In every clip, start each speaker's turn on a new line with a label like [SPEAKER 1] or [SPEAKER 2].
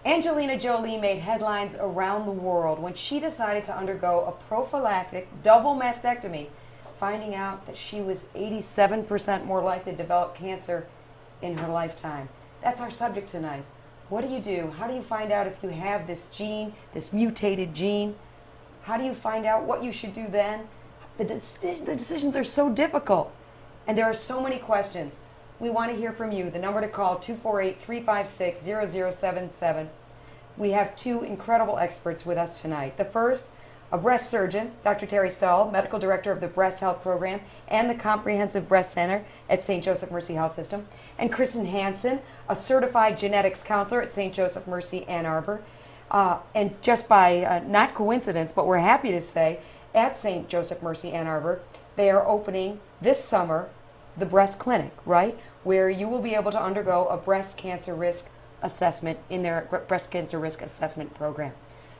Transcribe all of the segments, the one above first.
[SPEAKER 1] Angelina Jolie made headlines around the world when she decided to undergo a prophylactic double mastectomy, finding out that she was 87% more likely to develop cancer in her lifetime. That's our subject tonight. What do you do? How do you find out if you have this gene, this mutated gene? How do you find out what you should do then? The decisions are so difficult, and there are so many questions. We want to hear from you. The number to call, 248-356-0077. We have two incredible experts with us tonight. The first, a breast surgeon, Dr. Tari Stull, Medical Director of the Breast Health Program and the Comprehensive Breast Center at St. Joseph Mercy Health System, and Kristen Hanson, a certified genetics counselor at St. Joseph Mercy Ann Arbor. And just by not coincidence, but we're happy to say, at St. Joseph Mercy Ann Arbor, they are opening this summer the breast clinic, right? Where you will be able to undergo a breast cancer risk assessment in their breast cancer risk assessment program.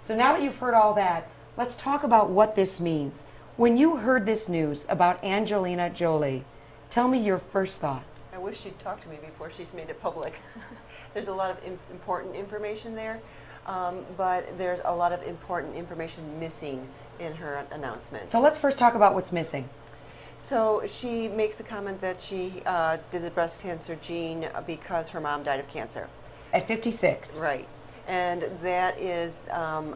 [SPEAKER 1] So now that you've heard all that, let's talk about what this means. When you heard this news about Angelina Jolie, tell me your first thought.
[SPEAKER 2] I wish she'd talked to me before she's made it public. There's a lot of important information there, but there's a lot of important information missing in her announcement.
[SPEAKER 1] So let's first talk about what's missing.
[SPEAKER 2] So she makes the comment that she did the breast cancer gene because her mom died of cancer.
[SPEAKER 1] At 56.
[SPEAKER 2] Right. And that is,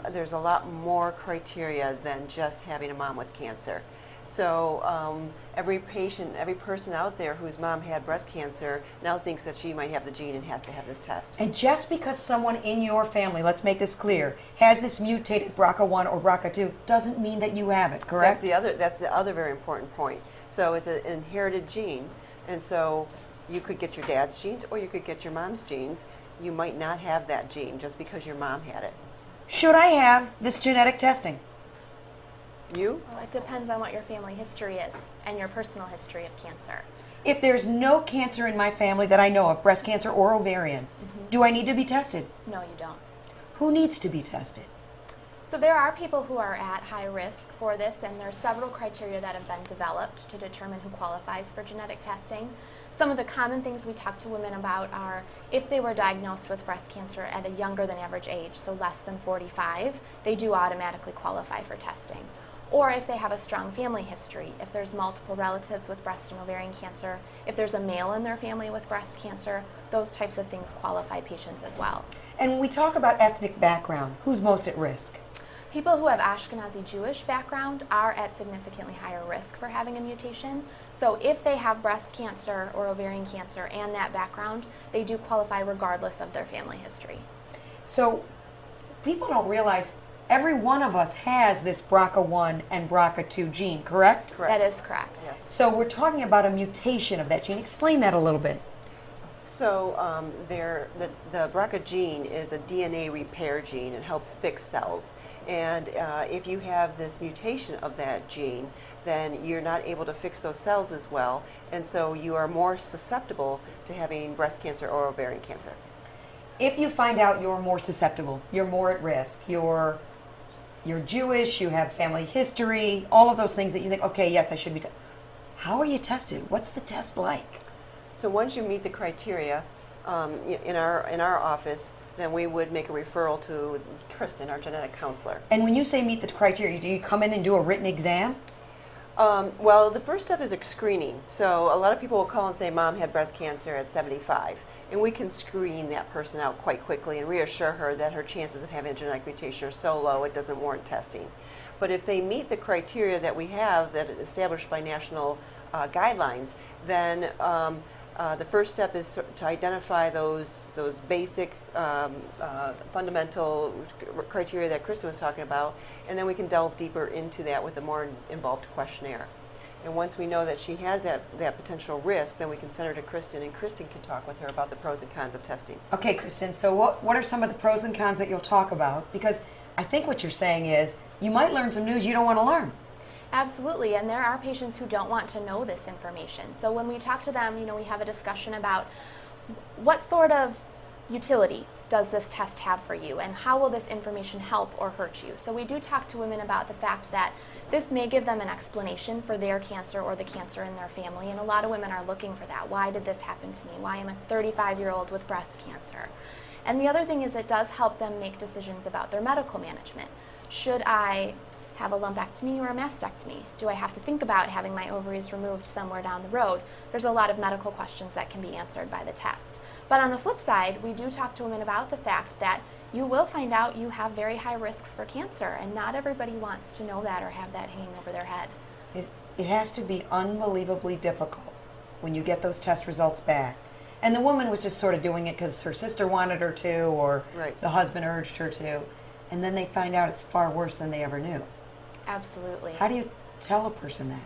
[SPEAKER 2] there's a lot more criteria than just having a mom with cancer. So every patient, every person out there whose mom had breast cancer now thinks that she might have the gene and has to have this test.
[SPEAKER 1] And just because someone in your family, let's make this clear, has this mutated BRCA1 or BRCA2 doesn't mean that you have it, correct?
[SPEAKER 2] That's the other very important point. So it's an inherited gene, and so you could get your dad's genes or you could get your mom's genes. You might not have that gene just because your mom had it.
[SPEAKER 1] Should I have this genetic testing?
[SPEAKER 2] You?
[SPEAKER 3] Well, it depends on what your family history is and your personal history of cancer.
[SPEAKER 1] If there's no cancer in my family that I know of, breast cancer or ovarian, do I need to be tested?
[SPEAKER 3] No, you don't.
[SPEAKER 1] Who needs to be tested?
[SPEAKER 3] So there are people who are at high risk for this, and there are several criteria that have been developed to determine who qualifies for genetic testing. Some of the common things we talk to women about are if they were diagnosed with breast cancer at a younger than average age, so less than 45, they do automatically qualify for testing. Or if they have a strong family history, if there's multiple relatives with breast and ovarian cancer, if there's a male in their family with breast cancer, those types of things qualify patients as well.
[SPEAKER 1] And when we talk about ethnic background, who's most at risk?
[SPEAKER 3] People who have Ashkenazi Jewish background are at significantly higher risk for having a mutation. So if they have breast cancer or ovarian cancer and that background, they do qualify regardless of their family history.
[SPEAKER 1] So people don't realize every one of us has this BRCA1 and BRCA2 gene, correct?
[SPEAKER 2] Correct.
[SPEAKER 3] That is correct.
[SPEAKER 2] Yes.
[SPEAKER 1] So we're talking about a mutation of that gene. Explain that a little bit.
[SPEAKER 2] So the BRCA gene is a DNA repair gene. It helps fix cells. And if you have this mutation of that gene, then you're not able to fix those cells as well. And so you are more susceptible to having breast cancer or ovarian cancer.
[SPEAKER 1] If you find out you're more susceptible, you're more at risk, you're Jewish, you have family history, all of those things that you think, okay, yes, I should be how are you tested? What's the test like?
[SPEAKER 2] So once you meet the criteria in our office, then we would make a referral to Kristen, our genetic counselor.
[SPEAKER 1] And when you say meet the criteria, do you come in and do a written exam?
[SPEAKER 2] Well, the first step is a screening. So a lot of people will call and say, Mom had breast cancer at 75. And we can screen that person out quite quickly and reassure her that her chances of having a genetic mutation are so low it doesn't warrant testing. But if they meet the criteria that we have that is established by national guidelines, then the first step is to identify those basic fundamental criteria that Kristen was talking about, and then we can delve deeper into that with a more involved questionnaire. And once we know that she has that potential risk, then we can send her to Kristen, and Kristen can talk with her about the pros and cons of testing.
[SPEAKER 1] Okay, Kristen, so what are some of the pros and cons that you'll talk about? Because I think what you're saying is you might learn some news you don't want to learn.
[SPEAKER 3] Absolutely, and there are patients who don't want to know this information. So when we talk to them, we have a discussion about what sort of utility does this test have for you, and how will this information help or hurt you? So we do talk to women about the fact that this may give them an explanation for their cancer or the cancer in their family, and a lot of women are looking for that. Why did this happen to me? Why am I a 35-year-old with breast cancer? And the other thing is it does help them make decisions about their medical management. Should I have a lumpectomy or a mastectomy? Do I have to think about having my ovaries removed somewhere down the road? There's a lot of medical questions that can be answered by the test. But on the flip side, we do talk to women about the fact that you will find out you have very high risks for cancer, and not everybody wants to know that or have that hanging over their head.
[SPEAKER 1] It has to be unbelievably difficult when you get those test results back. And the woman was just sort of doing it because her sister wanted her to, or
[SPEAKER 2] Right.
[SPEAKER 1] the husband urged her to, and then they find out it's far worse than they ever knew.
[SPEAKER 3] Absolutely.
[SPEAKER 1] How do you tell a person that?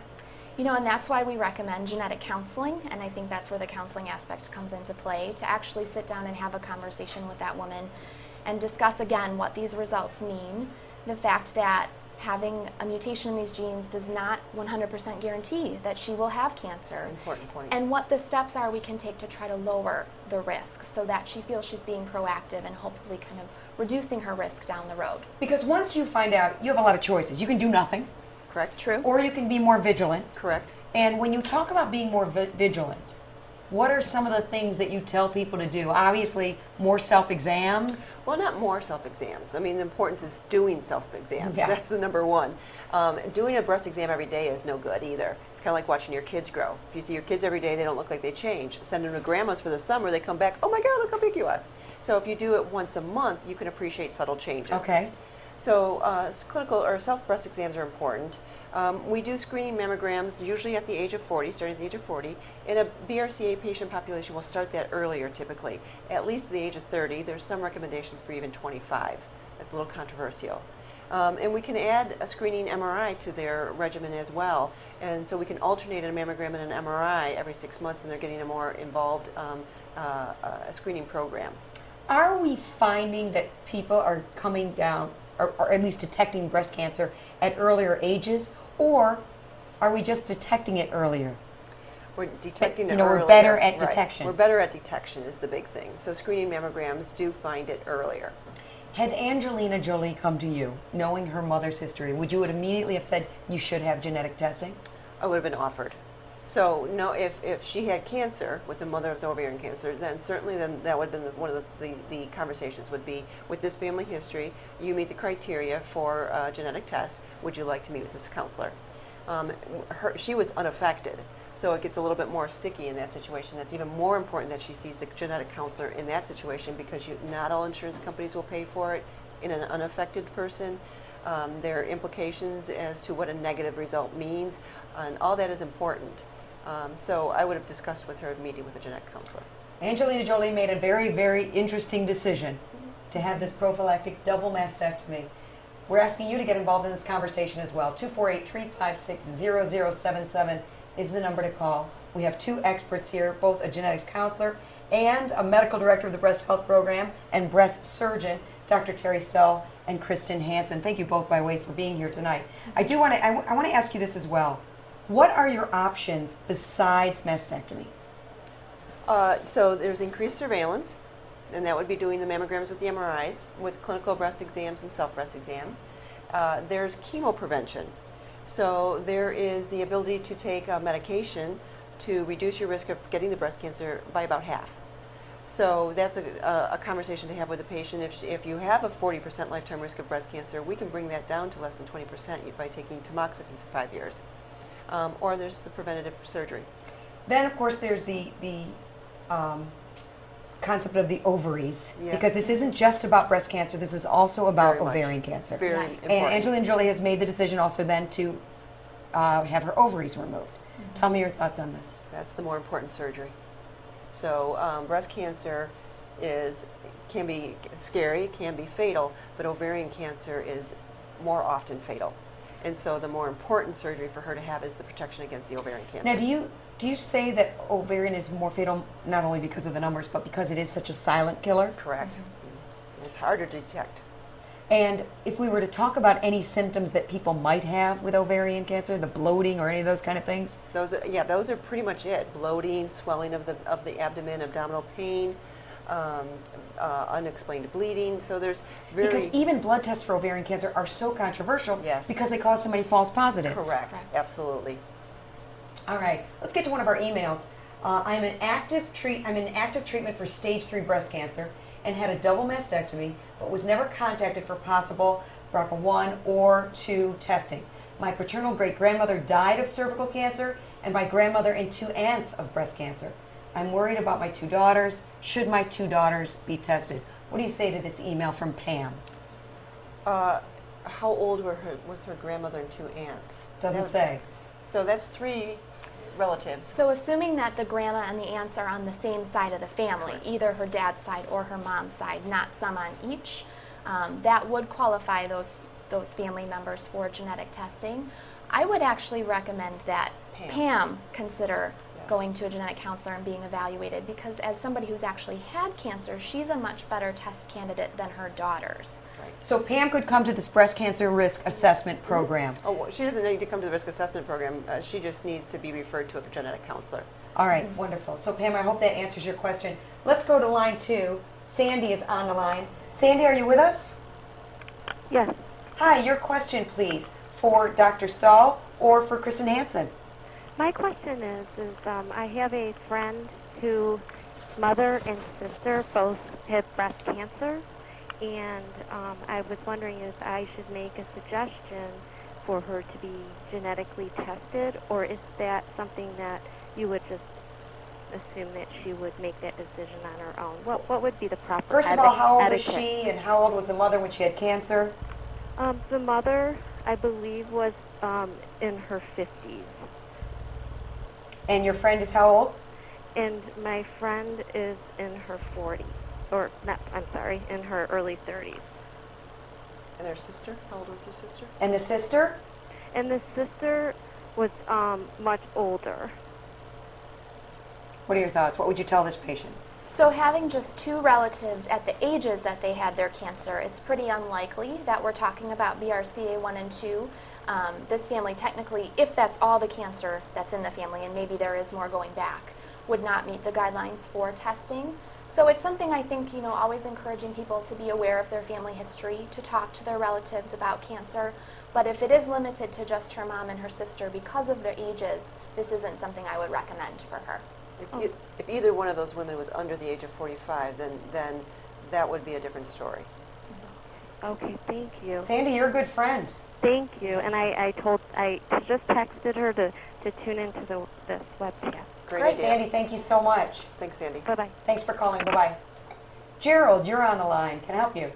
[SPEAKER 3] You know, and that's why we recommend genetic counseling, and I think that's where the counseling aspect comes into play, to actually sit down and have a conversation with that woman and discuss again what these results mean, the fact that having a mutation in these genes does not 100% guarantee that she will have cancer.
[SPEAKER 2] Important point.
[SPEAKER 3] And what the steps are we can take to try to lower the risk so that she feels she's being proactive and hopefully kind of reducing her risk down the road.
[SPEAKER 1] Because once you find out, you have a lot of choices. You can do nothing,
[SPEAKER 2] Correct?
[SPEAKER 3] True.
[SPEAKER 1] or you can be more vigilant.
[SPEAKER 2] Correct.
[SPEAKER 1] And when you talk about being more vigilant, what are some of the things that you tell people to do? Obviously, more self-exams.
[SPEAKER 2] Well, not more self-exams. I mean, the importance is doing self-exams.
[SPEAKER 1] Yeah.
[SPEAKER 2] That's the number one. Doing a breast exam every day is no good either. It's kind of like watching your kids grow. If you see your kids every day, they don't look like they change. Send them to grandma's for the summer, they come back, oh my God, look how big you are. So if you do it once a month, you can appreciate subtle changes.
[SPEAKER 1] Okay.
[SPEAKER 2] So clinical or self-breast exams are important. We do screening mammograms usually at the age of 40, starting at the age of 40. In a BRCA patient population, we'll start that earlier typically, at least at the age of 30. There's some recommendations for even 25. That's a little controversial. And we can add a screening MRI to their regimen as well. And so we can alternate a mammogram and an MRI every 6 months, and they're getting a more involved screening program.
[SPEAKER 1] Are we finding that people are coming down, or at least detecting breast cancer at earlier ages, or are we just detecting it earlier?
[SPEAKER 2] We're detecting it
[SPEAKER 1] we're
[SPEAKER 2] earlier.
[SPEAKER 1] better at
[SPEAKER 2] Right.
[SPEAKER 1] detection.
[SPEAKER 2] We're better at detection is the big thing. So screening mammograms do find it earlier.
[SPEAKER 1] Had Angelina Jolie come to you, knowing her mother's history, would you immediately have said you should have genetic testing?
[SPEAKER 2] I would have been offered. So no, if she had cancer with the mother of the ovarian cancer, then certainly that would have been one of the conversations would be, with this family history, you meet the criteria for a genetic test, would you like to meet with this counselor? She was unaffected, so it gets a little bit more sticky in that situation. That's even more important that she sees the genetic counselor in that situation, because not all insurance companies will pay for it in an unaffected person. There are implications as to what a negative result means, and all that is important. So I would have discussed with her a meeting with a genetic counselor.
[SPEAKER 1] Angelina Jolie made a very, very interesting decision to have this prophylactic double mastectomy. We're asking you to get involved in this conversation as well. 248-356-0077 is the number to call. We have two experts here, both a genetics counselor and a medical director of the breast health program and breast surgeon, Dr. Tari Stull and Kristen Hanson. Thank you both, by the way, for being here tonight. I want to ask you this as well. What are your options besides mastectomy?
[SPEAKER 2] So there's increased surveillance, and that would be doing the mammograms with the MRIs, with clinical breast exams and self-breast exams. There's chemo prevention. So there is the ability to take a medication to reduce your risk of getting the breast cancer by about half. So that's a conversation to have with the patient. If you have a 40% lifetime risk of breast cancer, we can bring that down to less than 20% by taking tamoxifen for 5 years. Or there's the preventative surgery.
[SPEAKER 1] Then, of course, there's the concept of the ovaries,
[SPEAKER 2] Yes.
[SPEAKER 1] because this isn't just about breast cancer. This is also about
[SPEAKER 2] Very much.
[SPEAKER 1] ovarian cancer.
[SPEAKER 2] Very
[SPEAKER 3] Yes.
[SPEAKER 2] important.
[SPEAKER 1] And Angelina Jolie has made the decision also then to have her ovaries removed. Tell me your thoughts on this.
[SPEAKER 2] That's the more important surgery. So breast cancer can be scary, can be fatal, but ovarian cancer is more often fatal. And so the more important surgery for her to have is the protection against the ovarian cancer.
[SPEAKER 1] Now, do you say that ovarian is more fatal not only because of the numbers, but because it is such a silent killer?
[SPEAKER 2] Correct. It's harder to detect.
[SPEAKER 1] And if we were to talk about any symptoms that people might have with ovarian cancer, the bloating or any of those kind of things?
[SPEAKER 2] Those are pretty much it. Bloating, swelling of the abdomen, abdominal pain, unexplained bleeding. So there's
[SPEAKER 1] Because even blood tests for ovarian cancer are so controversial,
[SPEAKER 2] Yes.
[SPEAKER 1] because they cause so many false positives.
[SPEAKER 2] correct.
[SPEAKER 3] Correct.
[SPEAKER 2] Absolutely.
[SPEAKER 1] All right, let's get to one of our emails. I'm in active treatment for stage 3 breast cancer, and had a double mastectomy, but was never contacted for possible BRCA1 or 2 testing. My paternal great-grandmother died of cervical cancer, and my grandmother and 2 aunts of breast cancer. I'm worried about my 2 daughters. Should my 2 daughters be tested? What do you say to this email from Pam?
[SPEAKER 2] How old was her grandmother and 2 aunts?
[SPEAKER 1] Doesn't say.
[SPEAKER 2] So that's 3 relatives.
[SPEAKER 3] So assuming that the grandma and the aunts are on the same side of the family, either her dad's side or her mom's side, not some on each, that would qualify those family members for genetic testing. I would actually recommend that Pam consider going to a genetic counselor and being evaluated, because as somebody who's actually had cancer, she's a much better test candidate than her daughters.
[SPEAKER 2] Right.
[SPEAKER 1] So Pam could come to this breast cancer risk assessment program.
[SPEAKER 2] Oh, well, she doesn't need to come to the risk assessment program. She just needs to be referred to a genetic counselor.
[SPEAKER 1] All right, wonderful. So Pam, I hope that answers your question. Let's go to line 2. Sandy is on the line. Sandy, are you with us?
[SPEAKER 4] Yes.
[SPEAKER 1] Hi, your question, please, for Dr. Stull or for Kristen Hanson.
[SPEAKER 4] My question is I have a friend whose mother and sister both have breast cancer, and I was wondering if I should make a suggestion for her to be genetically tested, or is that something that you would just assume that she would make that decision on her own? What would be the proper
[SPEAKER 1] First of all, how old is
[SPEAKER 4] etiquette?
[SPEAKER 1] she and how old was the mother when she had cancer?
[SPEAKER 4] The mother, I believe, was in her 50s.
[SPEAKER 1] And your friend is how old?
[SPEAKER 4] And my friend is in her 40s, or not, I'm sorry, in her early 30s.
[SPEAKER 2] And her sister? How old was her sister?
[SPEAKER 1] And the sister?
[SPEAKER 4] And the sister was much older.
[SPEAKER 1] What are your thoughts? What would you tell this patient?
[SPEAKER 3] So having just 2 relatives at the ages that they had their cancer, it's pretty unlikely that we're talking about BRCA 1 and 2. This family technically, if that's all the cancer that's in the family, and maybe there is more going back, would not meet the guidelines for testing. So it's something I think, always encouraging people to be aware of their family history, to talk to their relatives about cancer. But if it is limited to just her mom and her sister because of their ages, this isn't something I would recommend for her.
[SPEAKER 2] If either one of those women was under the age of 45, then that would be a different story.
[SPEAKER 4] Okay, thank you.
[SPEAKER 1] Sandy, you're a good friend.
[SPEAKER 4] Thank you. And I just texted her to tune into this webcast.
[SPEAKER 2] Great idea.
[SPEAKER 1] Sandy, thank you so much.
[SPEAKER 2] Thanks, Sandy.
[SPEAKER 4] Bye-bye.
[SPEAKER 1] Thanks for calling. Bye-bye. Gerald, you're on the line. Can I help you?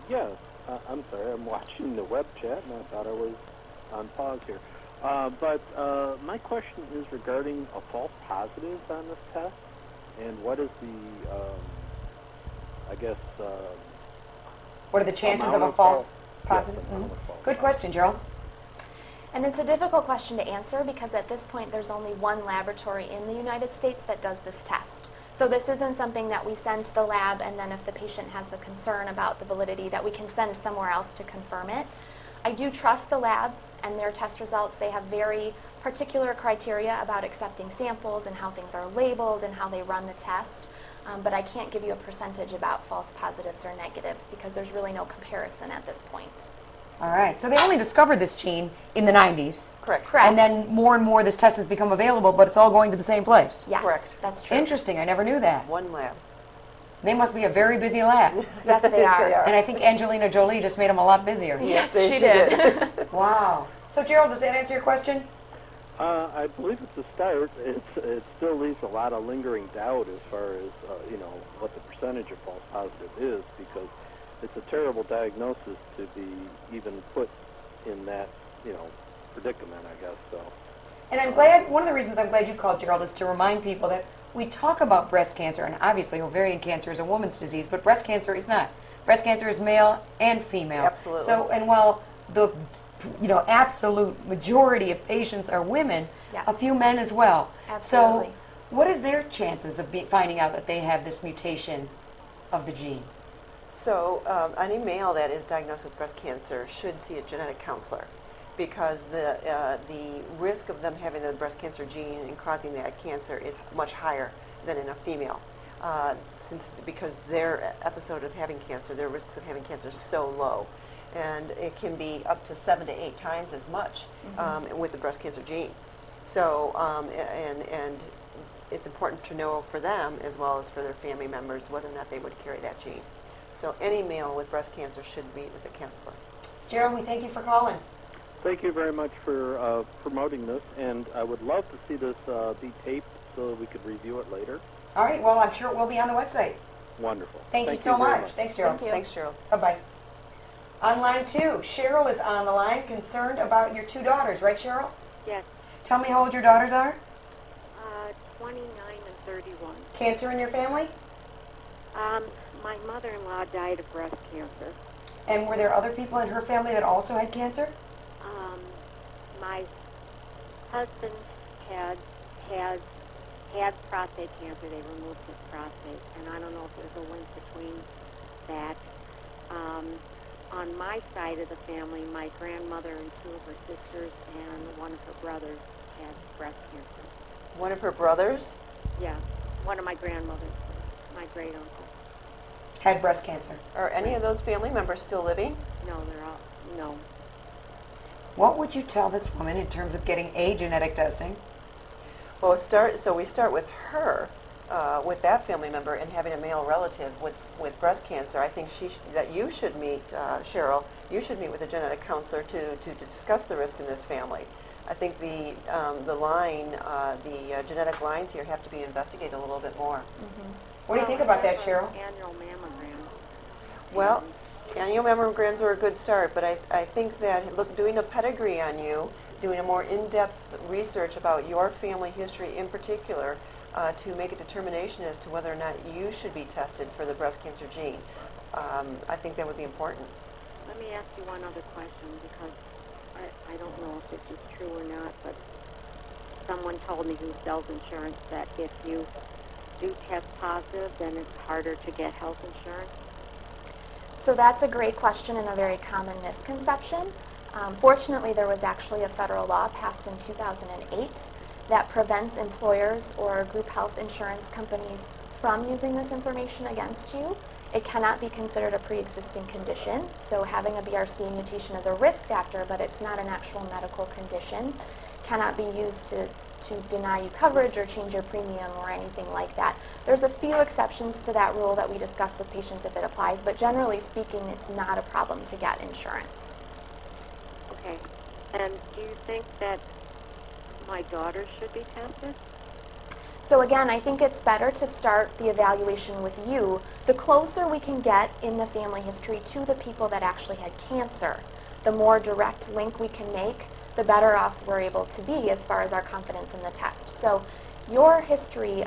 [SPEAKER 5] Yeah. I'm sorry. I'm watching the web chat, and I thought I was on pause here. But my question is regarding a false positive on this test, and what is the,
[SPEAKER 1] What are the chances of a
[SPEAKER 5] amount of
[SPEAKER 1] false
[SPEAKER 5] false-
[SPEAKER 1] positive?
[SPEAKER 5] yes, amount of false
[SPEAKER 1] Good question, Gerald.
[SPEAKER 3] And it's a difficult question to answer because at this point there's only one laboratory in the United States that does this test. So this isn't something that we send to the lab and then if the patient has a concern about the validity that we can send somewhere else to confirm it. I do trust the lab and their test results. They have very particular criteria about accepting samples and how things are labeled and how they run the test. But I can't give you a percentage about false positives or negatives because there's really no comparison at this point.
[SPEAKER 1] All right. So they only discovered this gene in the 90s.
[SPEAKER 2] Correct.
[SPEAKER 3] Correct.
[SPEAKER 1] And then more and more this test has become available, but it's all going to the same place.
[SPEAKER 3] Yes,
[SPEAKER 2] Correct.
[SPEAKER 3] that's true.
[SPEAKER 1] Interesting. I never knew that.
[SPEAKER 2] One lab.
[SPEAKER 1] They must be a very busy lab.
[SPEAKER 3] Yes, they are.
[SPEAKER 1] And I think Angelina Jolie just made them a lot busier.
[SPEAKER 3] Yes,
[SPEAKER 2] Yes,
[SPEAKER 3] she
[SPEAKER 2] she
[SPEAKER 3] did.
[SPEAKER 1] Wow. So Gerald, does that answer your question?
[SPEAKER 5] I believe it's a start. It still leaves a lot of lingering doubt as far as what the percentage of false positive is, because it's a terrible diagnosis to be even put in that predicament, I guess. So.
[SPEAKER 1] And I'm glad, one of the reasons I'm glad you called, Gerald, is to remind people that we talk about breast cancer, and obviously ovarian cancer is a woman's disease, but breast cancer is not. Breast cancer is male and female.
[SPEAKER 2] Absolutely.
[SPEAKER 1] So, and while the absolute majority of patients are women,
[SPEAKER 3] Yes.
[SPEAKER 1] a few men as well.
[SPEAKER 3] Absolutely.
[SPEAKER 1] So, what is their chances of finding out that they have this mutation of the gene?
[SPEAKER 2] So any male that is diagnosed with breast cancer should see a genetic counselor because the risk of them having the breast cancer gene and causing that cancer is much higher than in a female. Because their episode of having cancer, their risks of having cancer is so low. And it can be up to 7 to 8 times as much with the breast cancer gene. So, and it's important to know for them as well as for their family members whether or not they would carry that gene. So any male with breast cancer should meet with a counselor.
[SPEAKER 1] Gerald, we thank you for calling.
[SPEAKER 5] Thank you very much for promoting this, and I would love to see this be taped so that we could review it later.
[SPEAKER 1] All right, well, I'm sure it will be on the website.
[SPEAKER 5] Wonderful.
[SPEAKER 1] Thank you so
[SPEAKER 5] very
[SPEAKER 1] much. Thanks, Gerald.
[SPEAKER 3] Thank you.
[SPEAKER 2] Thanks, Cheryl.
[SPEAKER 1] Bye-bye. On line 2, Cheryl is on the line, concerned about your 2 daughters, right, Cheryl?
[SPEAKER 4] Yes,
[SPEAKER 1] Tell me how old your daughters are.
[SPEAKER 4] 29 and 31.
[SPEAKER 1] Cancer in your family?
[SPEAKER 4] My mother-in-law died of breast cancer.
[SPEAKER 1] And were there other people in her family that also had cancer?
[SPEAKER 4] My husband had prostate cancer. They removed his prostate, and I don't know if there's a link between that. On my side of the family, my grandmother and 2 of her sisters and one of her brothers had breast cancer.
[SPEAKER 2] One of her brothers?
[SPEAKER 4] Yeah, one of my grandmothers, my great uncle.
[SPEAKER 1] Had breast cancer.
[SPEAKER 2] Are any of those family members still living?
[SPEAKER 4] No, they're all no.
[SPEAKER 1] What would you tell this woman in terms of getting a genetic testing?
[SPEAKER 2] Well, we start with her, with that family member, and having a male relative with breast cancer. I think that you should meet, Cheryl, you should meet with a genetic counselor to discuss the risk in this family. I think the genetic lines here have to be investigated a little bit more.
[SPEAKER 1] What do you think about that, Cheryl?
[SPEAKER 4] Annual mammogram.
[SPEAKER 2] Well, annual mammograms are a good start, but I think that doing a pedigree on you, doing a more in-depth research about your family history in particular, to make a determination as to whether or not you should be tested for the breast cancer gene. I think that would be important.
[SPEAKER 4] Let me ask you one other question, because I don't know if this is true or not, but someone told me who sells insurance that if you do test positive, then it's harder to get health insurance.
[SPEAKER 3] So that's a great question and a very common misconception. Fortunately, there was actually a federal law passed in 2008 that prevents employers or group health insurance companies from using this information against you. It cannot be considered a pre-existing condition, so having a BRCA mutation is a risk factor, but it's not an actual medical condition. Cannot be used to deny you coverage or change your premium or anything like that. There's a few exceptions to that rule that we discuss with patients if it applies, but generally speaking, it's not a problem to get insurance.
[SPEAKER 4] Okay. And do you think that my daughter should be tested?
[SPEAKER 3] So again, I think it's better to start the evaluation with you. The closer we can get in the family history to the people that actually had cancer, the more direct link we can make, the better off we're able to be as far as our confidence in the test. So your history,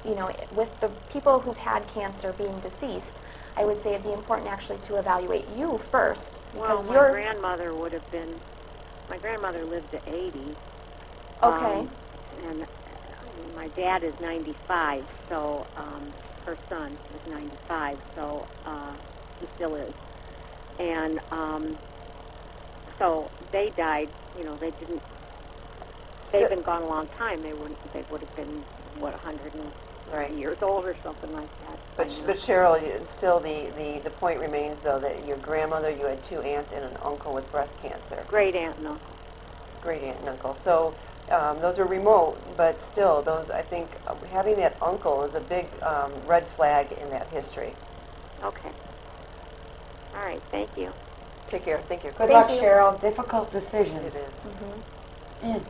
[SPEAKER 3] with the people who've had cancer being deceased, I would say it'd be important actually to evaluate you first.
[SPEAKER 4] Well, my grandmother would have been, my grandmother lived to 80.
[SPEAKER 3] Okay.
[SPEAKER 4] And my dad is 95, so her son is 95, so he still is. And so they died, they've been gone a long time. They would have been, 100 years old or something like that.
[SPEAKER 2] But Cheryl, still the point remains, though, that your grandmother, you had 2 aunts and an uncle with breast cancer.
[SPEAKER 4] Great aunt and uncle.
[SPEAKER 2] Great aunt and uncle. So those are remote, but still, I think having that uncle is a big red flag in that history.
[SPEAKER 4] Okay. All right, thank you.
[SPEAKER 2] Take care. Thank you.
[SPEAKER 1] Good
[SPEAKER 3] Thank
[SPEAKER 1] luck,
[SPEAKER 3] you.
[SPEAKER 1] Cheryl. Difficult decisions.
[SPEAKER 2] It is.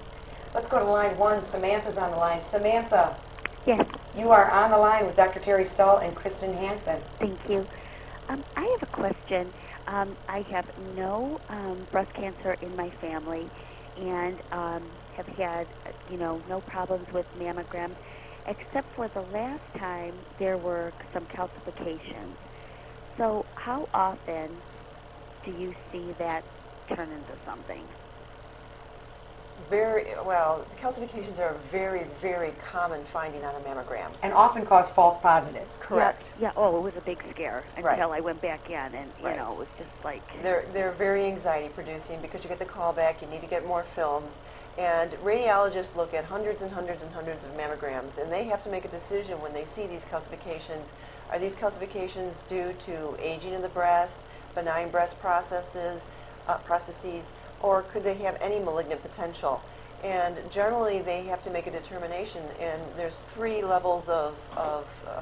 [SPEAKER 1] Let's go to line 1. Samantha's on the line. Samantha,
[SPEAKER 6] Yes,
[SPEAKER 1] you are on the line with Dr. Tari Stull and Kristen Hanson.
[SPEAKER 6] thank you. I have a question. I have no breast cancer in my family and have had, no problems with mammograms, except for the last time there were some calcifications. So how often do you see that turn into something?
[SPEAKER 2] Calcifications are a very, very common finding on a mammogram.
[SPEAKER 1] And often cause false positives.
[SPEAKER 2] Correct.
[SPEAKER 6] Yeah, oh, it was a big scare
[SPEAKER 2] Right.
[SPEAKER 6] until I went back in and,
[SPEAKER 2] Right.
[SPEAKER 6] it was just like...
[SPEAKER 2] They're very anxiety producing because you get the call back, you need to get more films, and radiologists look at hundreds and hundreds and hundreds of mammograms, and they have to make a decision when they see these calcifications. Are these calcifications due to aging of the breast, benign breast processes, or could they have any malignant potential? And generally, they have to make a determination, and there's 3 levels of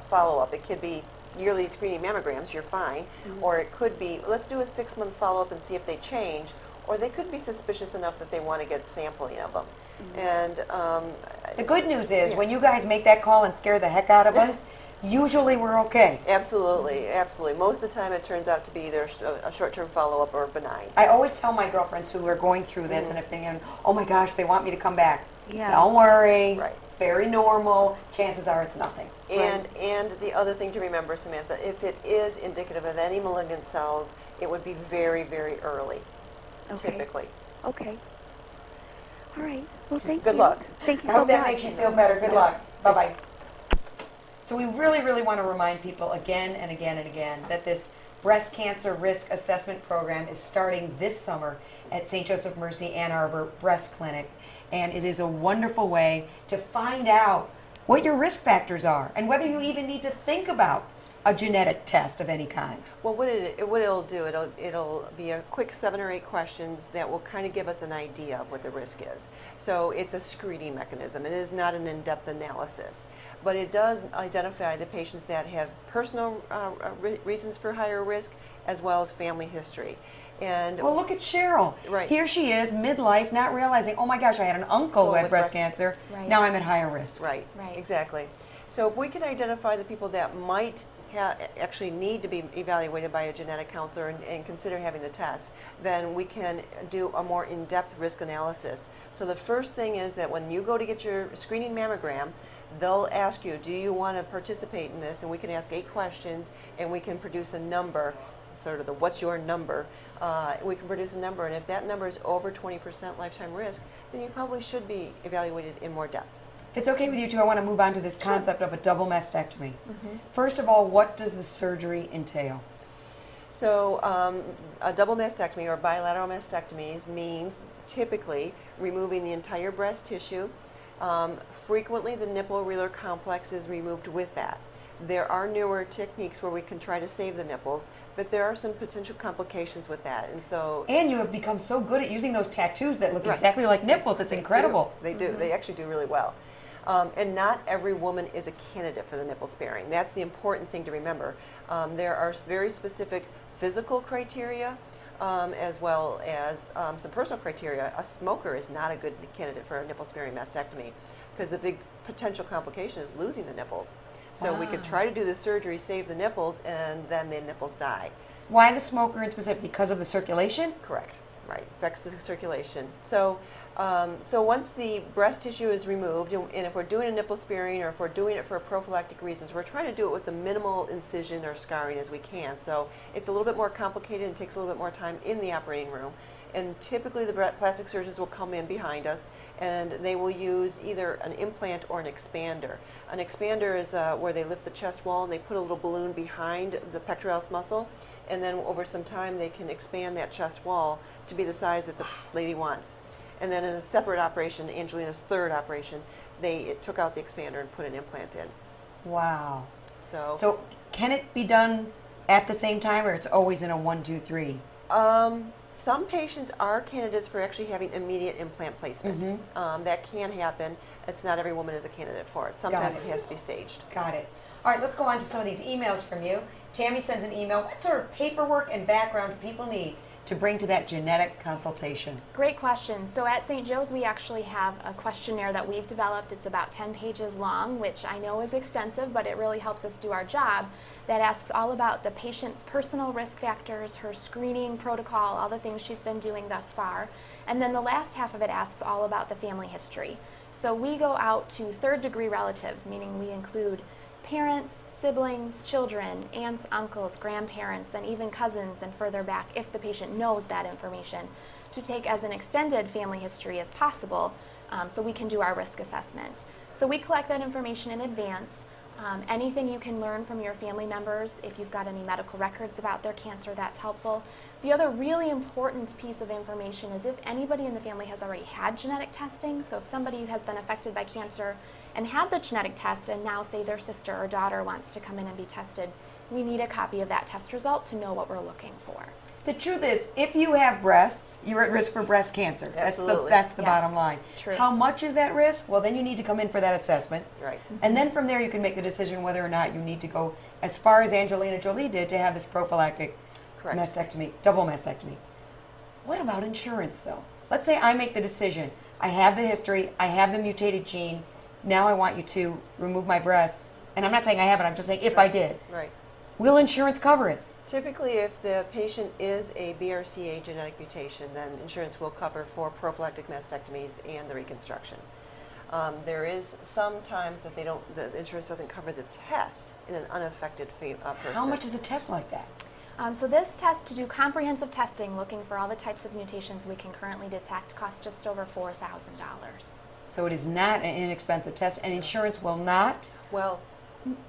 [SPEAKER 2] follow-up. It could be yearly screening mammograms, you're fine, or it could be, let's do a 6-month follow-up and see if they change, or they could be suspicious enough that they want to get sampling of them. And
[SPEAKER 1] The good news is, when you guys make that call and scare the heck out of us, usually we're okay.
[SPEAKER 2] absolutely, absolutely. Most of the time, it turns out to be either a short-term follow-up or benign.
[SPEAKER 1] I always tell my girlfriends who are going through this and if thinking, oh my gosh, they want me to come back.
[SPEAKER 6] Yeah.
[SPEAKER 1] Don't worry.
[SPEAKER 2] Right.
[SPEAKER 1] It's very normal. Chances are it's nothing.
[SPEAKER 2] And the other thing to remember, Samantha, if it is indicative of any malignant cells, it would be very, very early,
[SPEAKER 6] Okay.
[SPEAKER 2] typically.
[SPEAKER 6] Okay. All right. Well, thank you.
[SPEAKER 2] Good luck.
[SPEAKER 6] Thank you
[SPEAKER 1] I
[SPEAKER 6] so
[SPEAKER 1] hope that
[SPEAKER 6] much.
[SPEAKER 1] makes you feel better. Good luck. Bye-bye. So we really, really want to remind people again and again and again that this breast cancer risk assessment program is starting this summer at St. Joseph Mercy Ann Arbor Breast Clinic. And it is a wonderful way to find out what your risk factors are and whether you even need to think about a genetic test of any kind.
[SPEAKER 2] Well, what it'll do, it'll be a quick 7 or 8 questions that will kind of give us an idea of what the risk is. So it's a screening mechanism. It is not an in-depth analysis, but it does identify the patients that have personal reasons for higher risk as well as family history. And
[SPEAKER 1] Well, look at Cheryl.
[SPEAKER 2] Right.
[SPEAKER 1] Here she is, midlife, not realizing, oh my gosh, I had an uncle who had breast cancer.
[SPEAKER 3] Right.
[SPEAKER 1] Now I'm at higher risk.
[SPEAKER 2] Right,
[SPEAKER 3] Right.
[SPEAKER 2] exactly. So if we can identify the people that might actually need to be evaluated by a genetic counselor and consider having the test, then we can do a more in-depth risk analysis. So the first thing is that when you go to get your screening mammogram, they'll ask you, do you want to participate in this? And we can ask 8 questions and we can produce a number, sort of the what's your number. We can produce a number, and if that number is over 20% lifetime risk, then you probably should be evaluated in more depth.
[SPEAKER 1] If it's okay with you two, I want to move on to this concept of a double mastectomy. First of all, what does the surgery entail?
[SPEAKER 2] So a double mastectomy or bilateral mastectomies means typically removing the entire breast tissue. Frequently the nipple-realar complex is removed with that. There are newer techniques where we can try to save the nipples, but there are some potential complications with that. And so
[SPEAKER 1] And you have become so good at using those tattoos that look
[SPEAKER 2] Right.
[SPEAKER 1] exactly like nipples. It's incredible.
[SPEAKER 2] They do. They actually do really well. And not every woman is a candidate for the nipple sparing. That's the important thing to remember. There are very specific physical criteria as well as some personal criteria. A smoker is not a good candidate for a nipple sparing mastectomy because the big potential complication is losing the nipples. So we could try to do the surgery, save the nipples, and then the nipples die.
[SPEAKER 1] Why the smoker in specific? Because of the circulation?
[SPEAKER 2] Correct. Right. Affects the circulation. So once the breast tissue is removed, and if we're doing a nipple sparing or if we're doing it for prophylactic reasons, we're trying to do it with the minimal incision or scarring as we can. So it's a little bit more complicated and takes a little bit more time in the operating room. And typically the plastic surgeons will come in behind us and they will use either an implant or an expander. An expander is where they lift the chest wall and they put a little balloon behind the pectoralis muscle, and then over some time they can expand that chest wall to be the size that the lady wants. And then in a separate operation, Angelina's third operation, they took out the expander and put an implant in.
[SPEAKER 1] Wow.
[SPEAKER 2] So
[SPEAKER 1] So can it be done at the same time, or it's always in a 1, 2, 3?
[SPEAKER 2] some patients are candidates for actually having immediate implant placement. That can happen. It's not every woman is a candidate for it. Sometimes
[SPEAKER 1] it.
[SPEAKER 2] it has to be staged.
[SPEAKER 1] Got it. All right, let's go on to some of these emails from you. Tammy sends an email. What sort of paperwork and background do people need to bring to that genetic consultation?
[SPEAKER 3] Great question. So at St. Joe's, we actually have a questionnaire that we've developed. It's about 10 pages long, which I know is extensive, but it really helps us do our job. That asks all about the patient's personal risk factors, her screening protocol, all the things she's been doing thus far. And then the last half of it asks all about the family history. So we go out to third-degree relatives, meaning we include parents, siblings, children, aunts, uncles, grandparents, and even cousins and further back if the patient knows that information, to take as an extended family history as possible so we can do our risk assessment. So we collect that information in advance. Anything you can learn from your family members, if you've got any medical records about their cancer, that's helpful. The other really important piece of information is if anybody in the family has already had genetic testing, so if somebody has been affected by cancer and had the genetic test and now say their sister or daughter wants to come in and be tested, we need a copy of that test result to know what we're looking for.
[SPEAKER 1] The truth is, if you have breasts, you're at risk for breast cancer.
[SPEAKER 2] Absolutely.
[SPEAKER 1] That's the
[SPEAKER 3] Yes.
[SPEAKER 1] bottom line.
[SPEAKER 3] True.
[SPEAKER 1] How much is that risk? Well, then you need to come in for that assessment.
[SPEAKER 2] Right.
[SPEAKER 1] And then from there, you can make the decision whether or not you need to go as far as Angelina Jolie did to have this prophylactic
[SPEAKER 2] Correct.
[SPEAKER 1] mastectomy, double mastectomy. What about insurance, though? Let's say I make the decision. I have the history. I have the mutated gene. Now I want you to remove my breasts. And I'm not saying I have it. I'm just saying if I did.
[SPEAKER 2] Right.
[SPEAKER 1] Will insurance cover it?
[SPEAKER 2] Typically, if the patient is a BRCA genetic mutation, then insurance will cover for prophylactic mastectomies and the reconstruction. There is sometimes that the insurance doesn't cover the test in an unaffected person.
[SPEAKER 1] How much is a test like that?
[SPEAKER 3] So this test, to do comprehensive testing, looking for all the types of mutations we can currently detect, costs just over $4,000.
[SPEAKER 1] So it is not an inexpensive test, and insurance will not.
[SPEAKER 2] Well,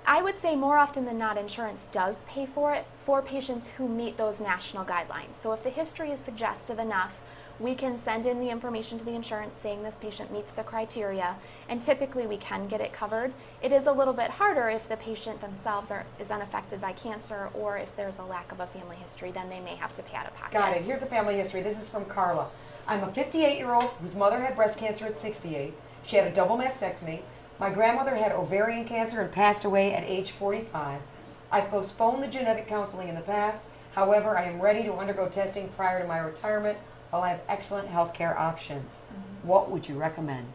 [SPEAKER 3] I would say more often than not, insurance does pay for it for patients who meet those national guidelines. So if the history is suggestive enough, we can send in the information to the insurance saying this patient meets the criteria, and typically we can get it covered. It is a little bit harder if the patient themselves is unaffected by cancer, or if there's a lack of a family history, then they may have to pay out of pocket.
[SPEAKER 1] Got it. Here's a family history. This is from Carla. I'm a 58-year-old whose mother had breast cancer at 68. She had a double mastectomy. My grandmother had ovarian cancer and passed away at age 45. I've postponed the genetic counseling in the past. However, I am ready to undergo testing prior to my retirement while I have excellent health care options. What would you recommend?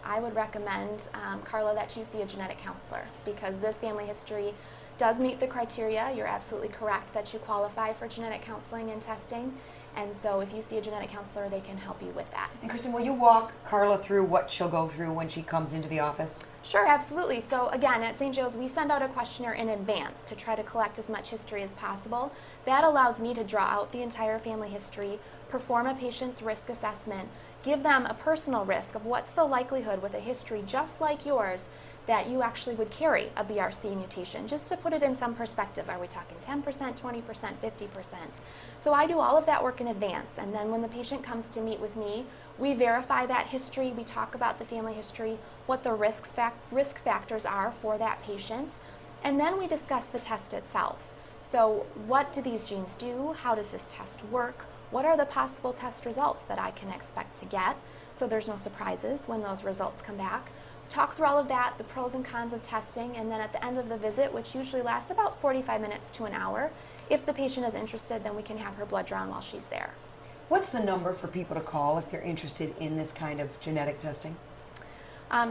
[SPEAKER 3] I would recommend, Carla, that you see a genetic counselor, because this family history does meet the criteria. You're absolutely correct that you qualify for genetic counseling and testing. And so if you see a genetic counselor, they can help you with that.
[SPEAKER 1] And Kristen, will you walk Carla through what she'll go through when she comes into the office?
[SPEAKER 3] Sure, absolutely. So again, at St. Joe's, we send out a questionnaire in advance to try to collect as much history as possible. That allows me to draw out the entire family history, perform a patient's risk assessment, give them a personal risk of what's the likelihood with a history just like yours that you actually would carry a BRCA mutation. Just to put it in some perspective, are we talking 10%, 20%, 50%? So I do all of that work in advance, and then when the patient comes to meet with me, we verify that history, we talk about the family history, what the risk factors are for that patient, and then we discuss the test itself. So what do these genes do? How does this test work? What are the possible test results that I can expect to get? So there's no surprises when those results come back. Talk through all of that, the pros and cons of testing, and then at the end of the visit, which usually lasts about 45 minutes to an hour, if the patient is interested, then we can have her blood drawn while she's there.
[SPEAKER 1] What's the number for people to call if they're interested in this kind of genetic testing?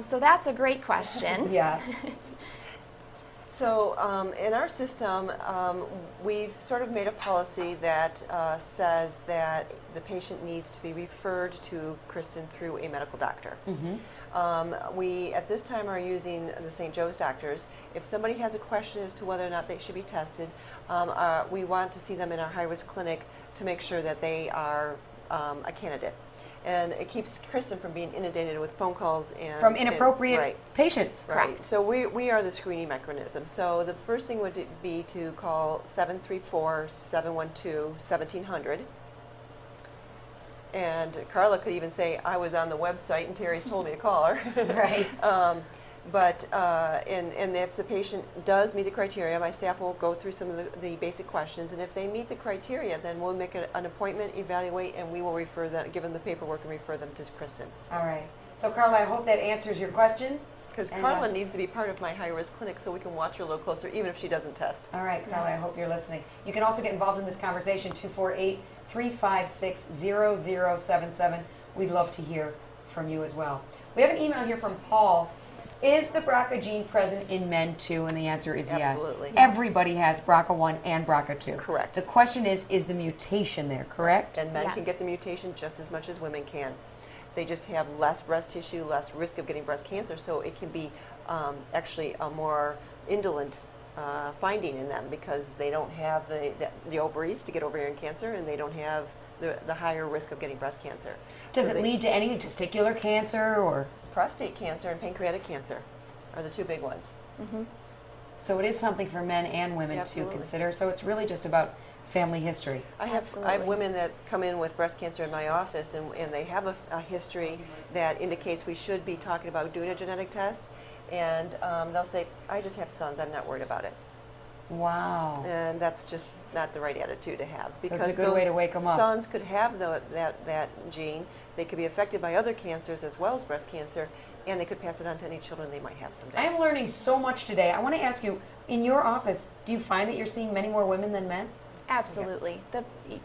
[SPEAKER 3] So that's a great question.
[SPEAKER 1] Yeah.
[SPEAKER 2] So in our system, we've sort of made a policy that says that the patient needs to be referred to Kristen through a medical doctor. We, at this time, are using the St. Joe's doctors. If somebody has a question as to whether or not they should be tested, we want to see them in our high-risk clinic to make sure that they are a candidate. And it keeps Kristen from being inundated with phone calls and
[SPEAKER 1] From inappropriate
[SPEAKER 2] right.
[SPEAKER 1] patients.
[SPEAKER 2] Right. So we are the screening mechanism. So the first thing would be to call 734-712-1700. And Carla could even say, I was on the website and Tari's told me to call her.
[SPEAKER 1] Right.
[SPEAKER 2] And if the patient does meet the criteria, my staff will go through some of the basic questions. And if they meet the criteria, then we'll make an appointment, evaluate, and we will refer them, give them the paperwork and refer them to Kristen.
[SPEAKER 1] All right. So Carla, I hope that answers your question.
[SPEAKER 2] Because
[SPEAKER 1] And,
[SPEAKER 2] Carla needs to be part of my high-risk clinic so we can watch her a little closer, even if she doesn't test.
[SPEAKER 1] All right, Carla, I hope you're listening. You can also get involved in this conversation, 248-356-0077. We'd love to hear from you as well. We have an email here from Paul. Is the BRCA gene present in men too? And the answer is yes.
[SPEAKER 2] Absolutely.
[SPEAKER 1] Everybody has BRCA1 and BRCA2.
[SPEAKER 2] Correct.
[SPEAKER 1] The question is the mutation there correct?
[SPEAKER 2] And men can
[SPEAKER 3] Yes.
[SPEAKER 2] get the mutation just as much as women can. They just have less breast tissue, less risk of getting breast cancer, so it can be actually a more indolent finding in them because they don't have the ovaries to get ovarian cancer, and they don't have the higher risk of getting breast cancer.
[SPEAKER 1] Does
[SPEAKER 2] So
[SPEAKER 1] it
[SPEAKER 2] they-
[SPEAKER 1] lead to any testicular cancer or?
[SPEAKER 2] Prostate cancer and pancreatic cancer are the two big ones.
[SPEAKER 1] So it is something for men and women
[SPEAKER 2] Absolutely.
[SPEAKER 1] to consider. So it's really just about family history.
[SPEAKER 2] I have
[SPEAKER 3] Absolutely.
[SPEAKER 2] women that come in with breast cancer in my office, and they have a history that indicates we should be talking about doing a genetic test, and they'll say, I just have sons, I'm not worried about it.
[SPEAKER 1] Wow.
[SPEAKER 2] And that's just not the right attitude to have, because
[SPEAKER 1] it's a good way to wake 'em up.
[SPEAKER 2] sons could have that gene. They could be affected by other cancers as well as breast cancer, and they could pass it on to any children they might have someday.
[SPEAKER 1] I am learning so much today. I want to ask you, in your office, do you find that you're seeing many more women than men?
[SPEAKER 3] Absolutely.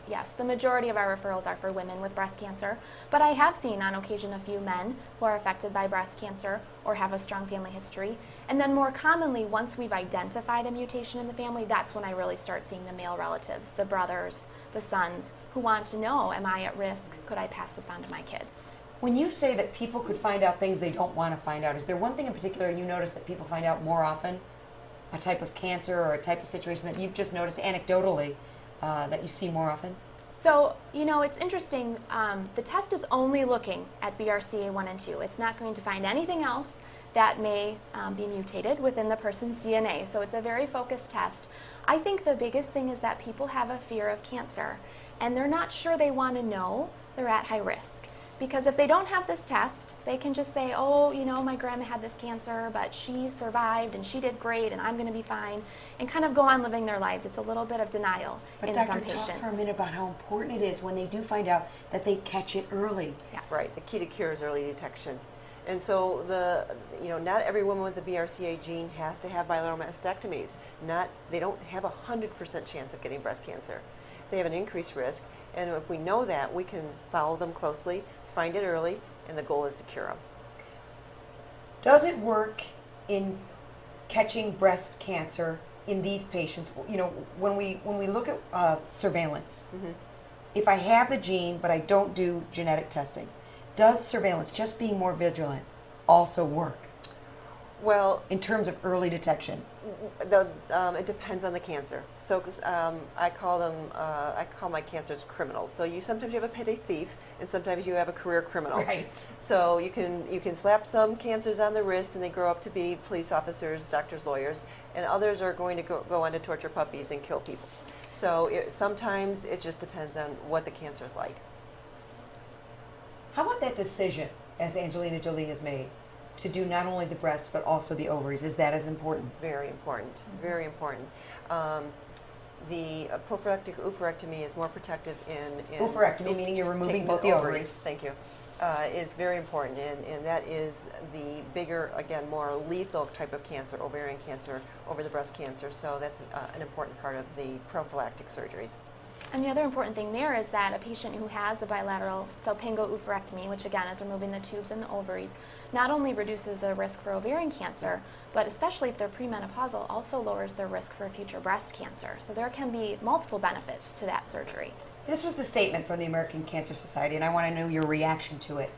[SPEAKER 3] Yes, the majority of our referrals are for women with breast cancer, but I have seen on occasion a few men who are affected by breast cancer or have a strong family history. And then more commonly, once we've identified a mutation in the family, that's when I really start seeing the male relatives, the brothers, the sons, who want to know, am I at risk? Could I pass this on to my kids?
[SPEAKER 1] When you say that people could find out things they don't want to find out, is there one thing in particular you notice that people find out more often? A type of cancer or a type of situation that you've just noticed anecdotally that you see more often?
[SPEAKER 3] So, it's interesting. The test is only looking at BRCA 1 and 2. It's not going to find anything else that may be mutated within the person's DNA. So it's a very focused test. I think the biggest thing is that people have a fear of cancer, and they're not sure they want to know they're at high risk. Because if they don't have this test, they can just say, oh, my grandma had this cancer, but she survived and she did great and I'm going to be fine, and kind of go on living their lives. It's a little bit of denial in some patients.
[SPEAKER 1] Talk for a minute about how important it is when they do find out that they catch it early.
[SPEAKER 3] Yes.
[SPEAKER 2] Right. The key to cure is early detection. And so not every woman with the BRCA gene has to have bilateral mastectomies. They don't have 100% chance of getting breast cancer. They have an increased risk, and if we know that, we can follow them closely, find it early, and the goal is to cure them.
[SPEAKER 1] Does it work in catching breast cancer in these patients? When we look at surveillance, if I have the gene but I don't do genetic testing, does surveillance, just being more vigilant, also work?
[SPEAKER 2] Well,
[SPEAKER 1] in terms of early detection,
[SPEAKER 2] it depends on the cancer. So I call my cancers criminals. So sometimes you have a petty thief, and sometimes you have a career criminal.
[SPEAKER 1] right?
[SPEAKER 2] So you can slap some cancers on the wrist, and they grow up to be police officers, doctors, lawyers, and others are going to go on to torture puppies and kill people. So sometimes it just depends on what the cancer is like.
[SPEAKER 1] How about that decision, as Angelina Jolie has made, to do not only the breasts but also the ovaries? Is that as important?
[SPEAKER 2] Very important, very important. The prophylactic oophorectomy is more protective in
[SPEAKER 1] Oophorectomy, meaning you're removing both the ovaries.
[SPEAKER 2] Thank you. Is very important, and that is the bigger, again, more lethal type of cancer, ovarian cancer, over the breast cancer. So that's an important part of the prophylactic surgeries.
[SPEAKER 3] And the other important thing there is that a patient who has a bilateral salpingo oophorectomy, which again is removing the tubes and the ovaries, not only reduces the risk for ovarian cancer, but especially if they're premenopausal, also lowers their risk for future breast cancer. So there can be multiple benefits to that surgery.
[SPEAKER 1] This was the statement from the American Cancer Society, and I want to know your reaction to it.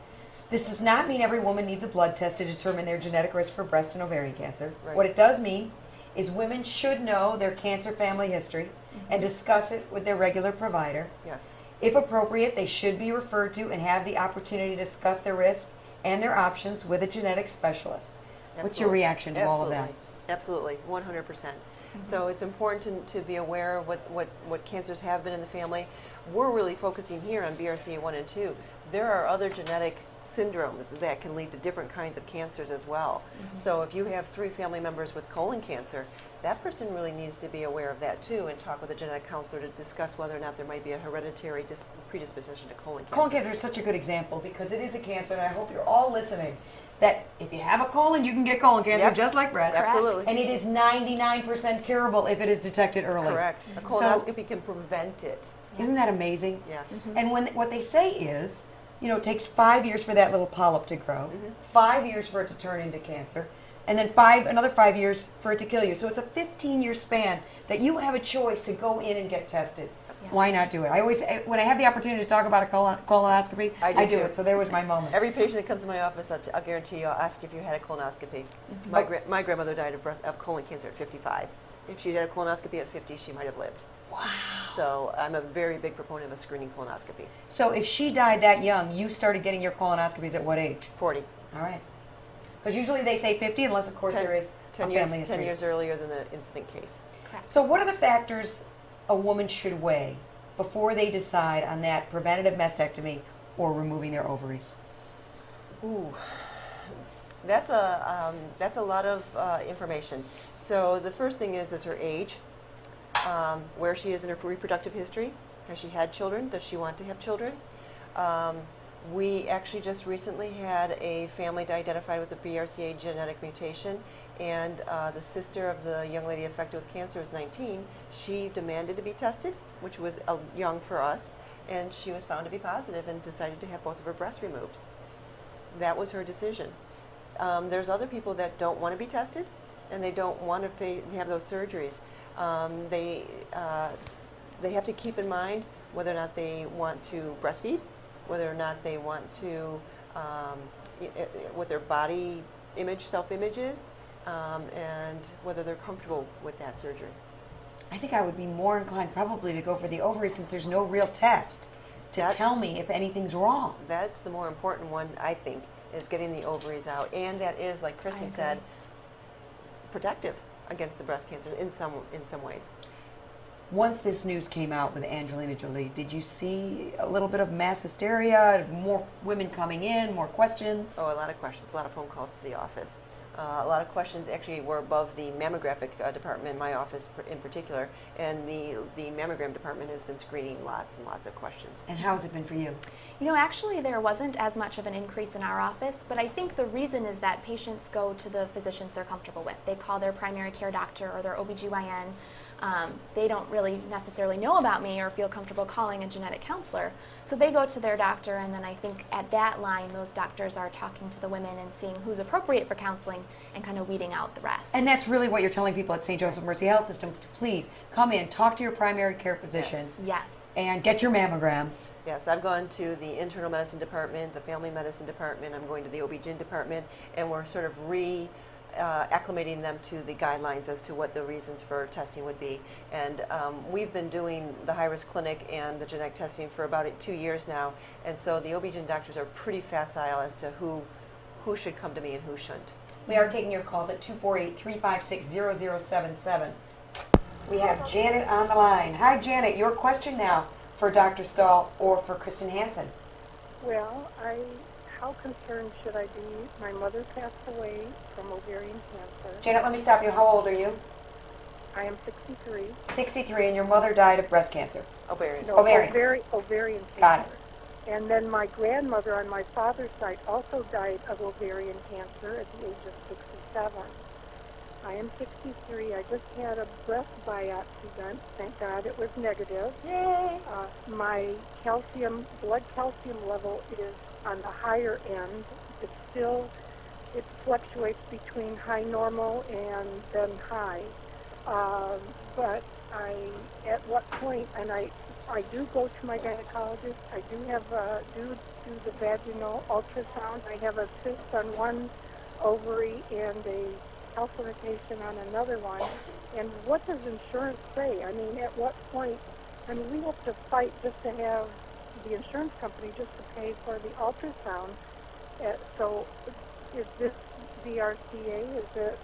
[SPEAKER 1] This does not mean every woman needs a blood test to determine their genetic risk for breast and ovarian cancer.
[SPEAKER 2] Right.
[SPEAKER 1] What it does mean is women should know their cancer family history and discuss it with their regular provider.
[SPEAKER 2] Yes.
[SPEAKER 1] If appropriate, they should be referred to and have the opportunity to discuss their risk and their options with a genetic specialist. What's your reaction to all of that?
[SPEAKER 2] Absolutely, 100%. So it's important to be aware of what cancers have been in the family. We're really focusing here on BRCA 1 and 2. There are other genetic syndromes that can lead to different kinds of cancers as well. So if you have 3 family members with colon cancer, that person really needs to be aware of that too, and talk with a genetic counselor to discuss whether or not there might be a hereditary predisposition to colon cancer.
[SPEAKER 1] Colon cancer is such a good example because it is a cancer, and I hope you're all listening, that if you have a colon, you can get colon cancer just like breast.
[SPEAKER 2] Absolutely.
[SPEAKER 1] And it is 99% curable if it is detected early.
[SPEAKER 2] Correct. A colonoscopy can prevent it.
[SPEAKER 1] Isn't that amazing?
[SPEAKER 2] Yeah.
[SPEAKER 1] And what they say is, it takes 5 years for that little polyp to grow, 5 years for it to turn into cancer, and then another 5 years for it to kill you. So it's a 15-year span that you have a choice to go in and get tested.
[SPEAKER 3] Yes.
[SPEAKER 1] Why not do it? I always, when I have the opportunity to talk about a colonoscopy, I do
[SPEAKER 2] too.
[SPEAKER 1] it. So there was my moment.
[SPEAKER 2] Every patient that comes to my office, I'll guarantee you, I'll ask if you had a colonoscopy. My grandmother died of colon cancer at 55. If she had a colonoscopy at 50, she might have lived.
[SPEAKER 1] Wow.
[SPEAKER 2] So I'm a very big proponent of a screening colonoscopy.
[SPEAKER 1] So if she died that young, you started getting your colonoscopies at what age?
[SPEAKER 2] 40.
[SPEAKER 1] All right. Because usually they say 50, unless, of course, there is a family history.
[SPEAKER 2] 10 years earlier than the incident case.
[SPEAKER 3] Correct.
[SPEAKER 1] So what are the factors a woman should weigh before they decide on that preventative mastectomy or removing their ovaries?
[SPEAKER 2] Ooh, that's a lot of information. So the first thing is her age. where she is in her reproductive history. Has she had children? Does she want to have children? We actually just recently had a family identified with a BRCA genetic mutation, and the sister of the young lady affected with cancer is 19. She demanded to be tested, which was young for us, and she was found to be positive and decided to have both of her breasts removed. That was her decision. There's other people that don't want to be tested, and they don't want to have those surgeries. They have to keep in mind whether or not they want to breastfeed, whether or not they want to, what their body image, self-image is, and whether they're comfortable with that surgery.
[SPEAKER 1] I think I would be more inclined probably to go for the ovary since there's no real test to tell me if anything's wrong.
[SPEAKER 2] That's the more important one, I think, is getting the ovaries out. And that is, like Kristen said, protective against the breast cancer in some ways.
[SPEAKER 1] Once this news came out with Angelina Jolie, did you see a little bit of mass hysteria, more women coming in, more questions?
[SPEAKER 2] Oh, a lot of questions, a lot of phone calls to the office. A lot of questions actually were above the mammographic department in my office in particular, and the mammogram department has been screening lots and lots of questions.
[SPEAKER 1] And how has it been for you?
[SPEAKER 3] You know, actually there wasn't as much of an increase in our office, but I think the reason is that patients go to the physicians they're comfortable with. They call their primary care doctor or their OBGYN. They don't really necessarily know about me or feel comfortable calling a genetic counselor. So they go to their doctor, and then I think at that line, those doctors are talking to the women and seeing who's appropriate for counseling and kind of weeding out the rest.
[SPEAKER 1] And that's really what you're telling people at St. Joseph Mercy Health System to please come in, talk to your primary care physician,
[SPEAKER 3] Yes.
[SPEAKER 1] and get your mammograms.
[SPEAKER 2] Yes, I've gone to the internal medicine department, the family medicine department, I'm going to the OB-GYN department, and we're sort of acclimating them to the guidelines as to what the reasons for testing would be. And we've been doing the high-risk clinic and the genetic testing for about 2 years now, and so the OB-GYN doctors are pretty facile as to who should come to me and who shouldn't.
[SPEAKER 1] We are taking your calls at 248-356-0077. We have Janet on the line. Hi, Janet. Your question now for Dr. Stull or for Kristen Hanson.
[SPEAKER 7] Well, how concerned should I be? My mother passed away from ovarian cancer.
[SPEAKER 1] Janet, let me stop you. How old are you?
[SPEAKER 7] I am 63.
[SPEAKER 1] 63, and your mother died of breast cancer.
[SPEAKER 2] Ovarian.
[SPEAKER 7] No,
[SPEAKER 1] Ovarian.
[SPEAKER 7] ovarian cancer.
[SPEAKER 1] Got it.
[SPEAKER 7] And then my grandmother on my father's side also died of ovarian cancer at the age of 67. I am 63. I just had a breast biopsy done. Thank God it was negative.
[SPEAKER 3] Yay!
[SPEAKER 7] My blood calcium level is on the higher end. It fluctuates between high normal and then high. But at what point, and I do go to my gynecologist. I do have do the vaginal ultrasound. I have a cyst on one ovary and a calcification on another one. And what does insurance say? I mean, at what point? I mean, we have to fight just to have the insurance company just to pay for the ultrasound. So is this BRCA? Is it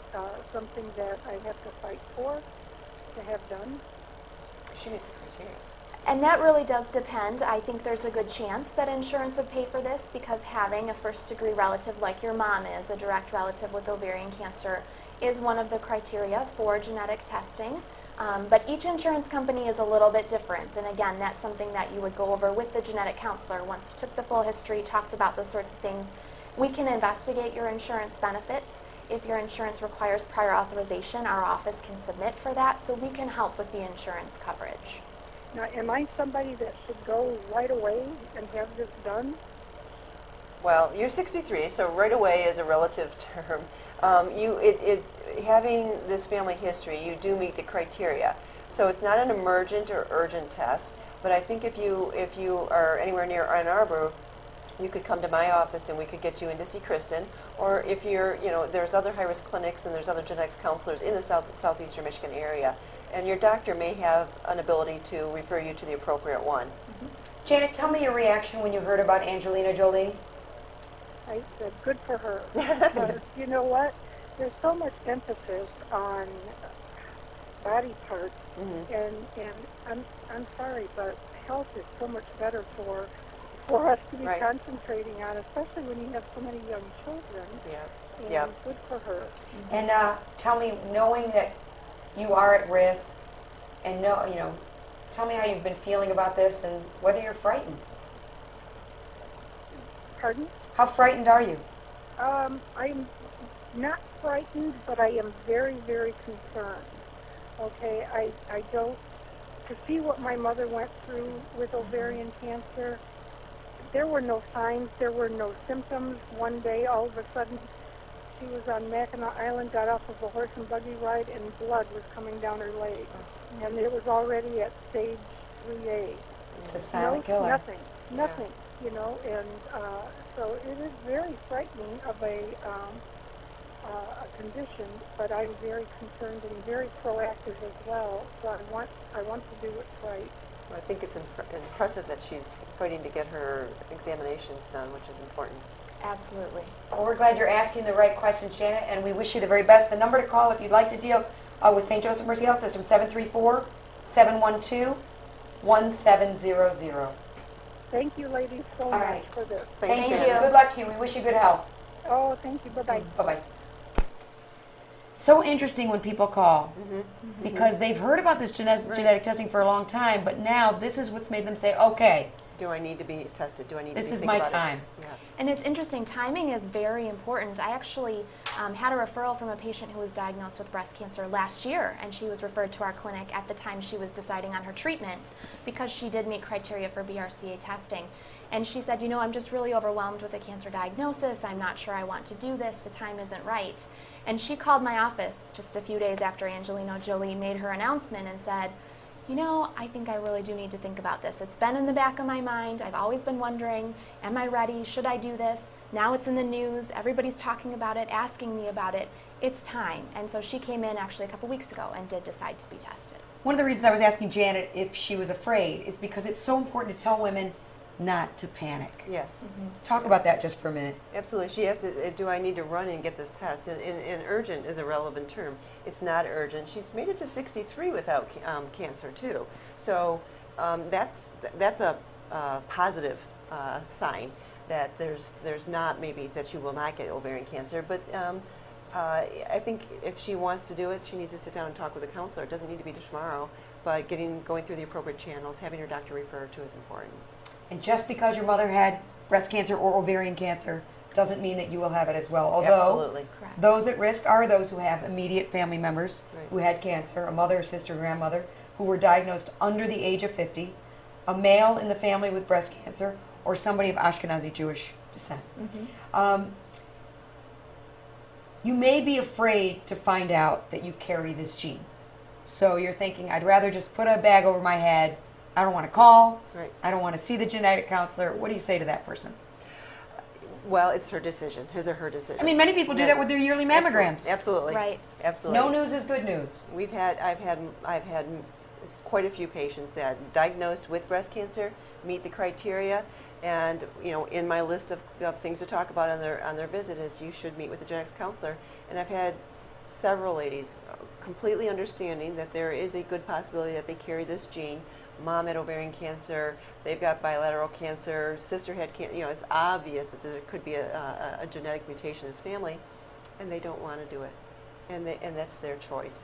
[SPEAKER 7] something that I have to fight for to have done?
[SPEAKER 2] She meets the criteria.
[SPEAKER 3] And that really does depend. I think there's a good chance that insurance would pay for this because having a first-degree relative like your mom is, a direct relative with ovarian cancer, is one of the criteria for genetic testing. But each insurance company is a little bit different. And again, that's something that you would go over with the genetic counselor. Once you took the full history, talked about those sorts of things, we can investigate your insurance benefits. If your insurance requires prior authorization, our office can submit for that, so we can help with the insurance coverage.
[SPEAKER 7] Now, am I somebody that should go right away and have this done?
[SPEAKER 2] Well, you're 63, so right away is a relative term. Having this family history, you do meet the criteria. So it's not an emergent or urgent test, but I think if you are anywhere near Ann Arbor, you could come to my office and we could get you in to see Kristen. Or if you're, there's other high-risk clinics and there's other genetics counselors in the southeastern Michigan area, and your doctor may have an ability to refer you to the appropriate one.
[SPEAKER 1] Janet, tell me your reaction when you heard about Angelina Jolie.
[SPEAKER 7] I said, good for her. Because you know what? There's so much emphasis on body parts, and I'm sorry, but health is so much better for us to be concentrating on, especially when you have so many young children.
[SPEAKER 2] Yeah.
[SPEAKER 7] Good for her.
[SPEAKER 1] And tell me, knowing that you are at risk, and know, tell me how you've been feeling about this and whether you're frightened.
[SPEAKER 7] Pardon?
[SPEAKER 1] How frightened are you?
[SPEAKER 7] I'm not frightened, but I am very, very concerned. Okay, I don't, to see what my mother went through with ovarian cancer, there were no signs, there were no symptoms. One day, all of a sudden, she was on Mackinac Island, got off of a horse and buggy ride, and blood was coming down her leg. And it was already at stage 3A.
[SPEAKER 1] It's a silent killer.
[SPEAKER 7] Nothing, and so it is very frightening of a condition, but I'm very concerned and very proactive as well, so I want to do what's right.
[SPEAKER 2] Well, I think it's impressive that she's fighting to get her examinations done, which is important.
[SPEAKER 3] Absolutely.
[SPEAKER 1] Well, we're glad you're asking the right questions, Janet, and we wish you the very best. The number to call if you'd like to deal with St. Joseph Mercy Health System, 734-712-1700.
[SPEAKER 7] Thank you, ladies, so
[SPEAKER 1] All
[SPEAKER 7] much
[SPEAKER 1] right.
[SPEAKER 7] for this.
[SPEAKER 1] Thank you.
[SPEAKER 3] Janet.
[SPEAKER 1] Good luck to you. We wish you good health.
[SPEAKER 7] Oh, thank you. Bye-bye.
[SPEAKER 1] Bye-bye. So interesting when people call because they've heard about this genetic testing for a long time, but now this is what's made them say, okay,
[SPEAKER 2] Do I need to be tested? Do I need to
[SPEAKER 1] this
[SPEAKER 2] be
[SPEAKER 1] is
[SPEAKER 2] think
[SPEAKER 1] my
[SPEAKER 2] about it?
[SPEAKER 1] time.
[SPEAKER 2] Yeah.
[SPEAKER 3] And it's interesting, timing is very important. I actually had a referral from a patient who was diagnosed with breast cancer last year, and she was referred to our clinic at the time she was deciding on her treatment because she did meet criteria for BRCA testing. And she said, I'm just really overwhelmed with a cancer diagnosis. I'm not sure I want to do this. The time isn't right. And she called my office just a few days after Angelina Jolie made her announcement and said, I think I really do need to think about this. It's been in the back of my mind. I've always been wondering, am I ready? Should I do this? Now it's in the news. Everybody's talking about it, asking me about it. It's time. And so she came in actually a couple weeks ago and did decide to be tested.
[SPEAKER 1] One of the reasons I was asking Janet if she was afraid is because it's so important to tell women not to panic.
[SPEAKER 2] Yes.
[SPEAKER 1] Talk about that just for a minute.
[SPEAKER 2] Absolutely. She asked, do I need to run and get this test? And urgent is a relevant term. It's not urgent. She's made it to 63 without cancer, too. So that's a positive sign that there's not maybe that she will not get ovarian cancer. But I think if she wants to do it, she needs to sit down and talk with a counselor. It doesn't need to be tomorrow, but going through the appropriate channels, having her doctor refer her to is important.
[SPEAKER 1] And just because your mother had breast cancer or ovarian cancer doesn't mean that you will have it as well. Although
[SPEAKER 2] Absolutely.
[SPEAKER 3] Correct.
[SPEAKER 1] those at risk are those who have immediate family members
[SPEAKER 2] Right.
[SPEAKER 1] who had cancer, a mother, sister, grandmother, who were diagnosed under the age of 50, a male in the family with breast cancer, or somebody of Ashkenazi Jewish descent. You may be afraid to find out that you carry this gene. So you're thinking, I'd rather just put a bag over my head. I don't want to call.
[SPEAKER 2] Right.
[SPEAKER 1] I don't want to see the genetic counselor. What do you say to that person?
[SPEAKER 2] Well, it's her decision. His or her decision.
[SPEAKER 1] I mean, many people do that with their yearly mammograms.
[SPEAKER 2] Absolutely.
[SPEAKER 3] Right.
[SPEAKER 2] Absolutely.
[SPEAKER 1] No news is good news.
[SPEAKER 2] I've had quite a few patients that diagnosed with breast cancer meet the criteria, and in my list of things to talk about on their visit is you should meet with a genetics counselor. And I've had several ladies completely understanding that there is a good possibility that they carry this gene. Mom had ovarian cancer, they've got bilateral cancer, sister had cancer. It's obvious that there could be a genetic mutation in this family, and they don't want to do it, and that's their choice.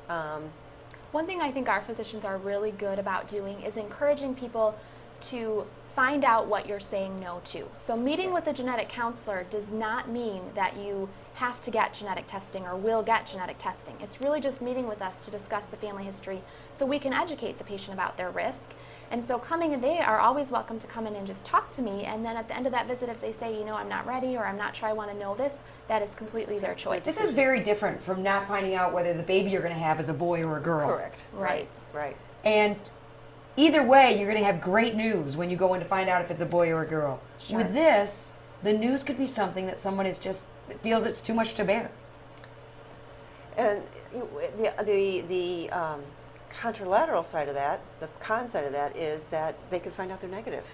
[SPEAKER 3] One thing I think our physicians are really good about doing is encouraging people to find out what you're saying no to. So meeting with a genetic counselor does not mean that you have to get genetic testing or will get genetic testing. It's really just meeting with us to discuss the family history so we can educate the patient about their risk. And so they are always welcome to come in and just talk to me, and then at the end of that visit, if they say, I'm not ready or I'm not sure I want to know this, that is completely their choice.
[SPEAKER 1] This is very different from not finding out whether the baby you're going to have is a boy or a girl.
[SPEAKER 2] Correct.
[SPEAKER 3] Right.
[SPEAKER 2] Right.
[SPEAKER 1] And either way, you're going to have great news when you go in to find out if it's a boy or a girl.
[SPEAKER 3] Sure.
[SPEAKER 1] With this, the news could be something that someone feels it's too much to bear.
[SPEAKER 2] And the contralateral side of that, the con side of that, is that they can find out they're negative,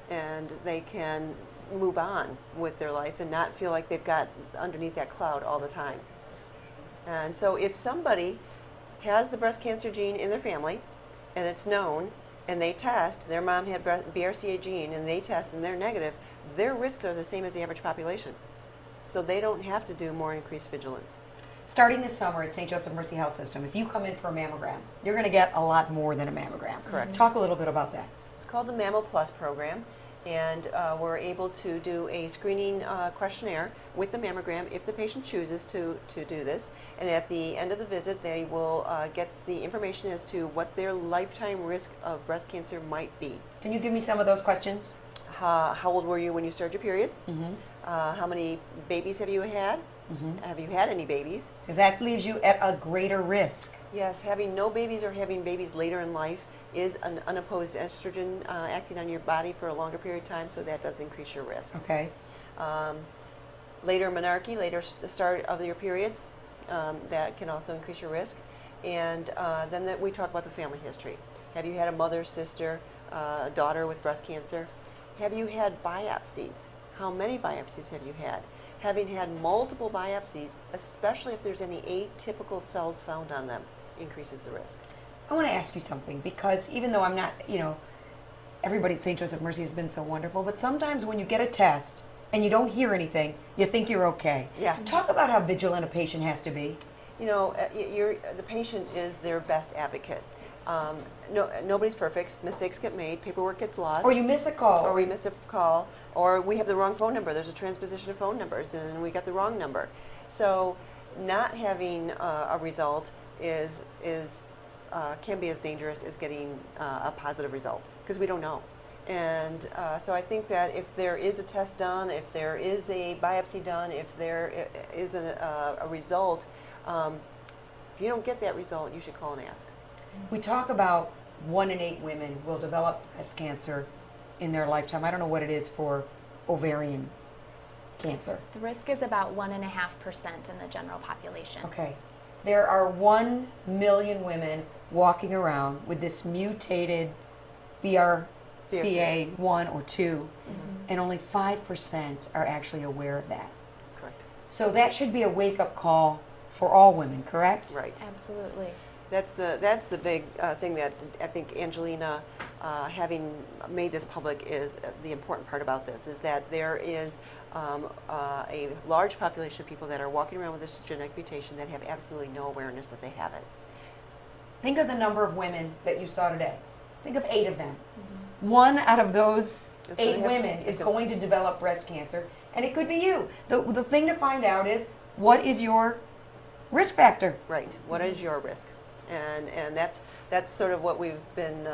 [SPEAKER 2] and they can move on with their life and not feel like they've got underneath that cloud all the time. And so if somebody has the breast cancer gene in their family, and it's known, and they test, their mom had BRCA gene, and they test and they're negative, their risks are the same as the average population. So they don't have to do more increased vigilance.
[SPEAKER 1] Starting this summer at St. Joseph Mercy Health System, if you come in for a mammogram, you're going to get a lot more than a mammogram.
[SPEAKER 2] Correct.
[SPEAKER 1] Talk a little bit about that.
[SPEAKER 2] It's called the Mammo Plus program, and we're able to do a screening questionnaire with the mammogram if the patient chooses to do this. And at the end of the visit, they will get the information as to what their lifetime risk of breast cancer might be.
[SPEAKER 1] Can you give me some of those questions?
[SPEAKER 2] How old were you when you started your periods?
[SPEAKER 1] Mm-hmm.
[SPEAKER 2] How many babies have you had?
[SPEAKER 1] Mm-hmm.
[SPEAKER 2] Have you had any babies?
[SPEAKER 1] Because that leaves you at a greater risk.
[SPEAKER 2] Yes, having no babies or having babies later in life is an unopposed estrogen acting on your body for a longer period of time, so that does increase your risk.
[SPEAKER 1] Okay.
[SPEAKER 2] Later menarche, the start of your periods, that can also increase your risk. And then we talk about the family history. Have you had a mother, sister, a daughter with breast cancer? Have you had biopsies? How many biopsies have you had? Having had multiple biopsies, especially if there's any atypical cells found on them, increases the risk.
[SPEAKER 1] I want to ask you something, because even though I'm not, everybody at St. Joseph Mercy has been so wonderful, but sometimes when you get a test and you don't hear anything, you think you're okay.
[SPEAKER 2] Yeah.
[SPEAKER 1] Talk about how vigilant a patient has to be.
[SPEAKER 2] The patient is their best advocate. Nobody's perfect. Mistakes get made. Paperwork gets lost.
[SPEAKER 1] Or you miss a call.
[SPEAKER 2] Or we miss a call. Or we have the wrong phone number. There's a transposition of phone numbers, and we got the wrong number. So, not having a result can be as dangerous as getting a positive result, because we don't know. And so I think that if there is a test done, if there is a biopsy done, if there is a result, if you don't get that result, you should call and ask.
[SPEAKER 1] We talk about 1 in 8 women will develop breast cancer in their lifetime. I don't know what it is for ovarian cancer.
[SPEAKER 3] The risk is about 1.5% in the general population.
[SPEAKER 1] Okay. There are 1 million women walking around with this mutated BRCA 1 or 2, and only 5% are actually aware of that.
[SPEAKER 2] Correct.
[SPEAKER 1] So that should be a wake-up call for all women, correct?
[SPEAKER 2] Right.
[SPEAKER 3] Absolutely.
[SPEAKER 2] That's the big thing that I think Angelina, having made this public, is the important part about this, is that there is a large population of people that are walking around with this genetic mutation that have absolutely no awareness that they have it.
[SPEAKER 1] Think of the number of women that you saw today. Think of 8 of them. 1 out of those
[SPEAKER 2] It's
[SPEAKER 1] 8
[SPEAKER 2] gonna have-
[SPEAKER 1] women
[SPEAKER 2] it's
[SPEAKER 1] is
[SPEAKER 2] gonna-
[SPEAKER 1] going to develop breast cancer, and it could be you. The thing to find out is, what is your risk factor?
[SPEAKER 2] Right. What is your risk? And that's sort of what we've been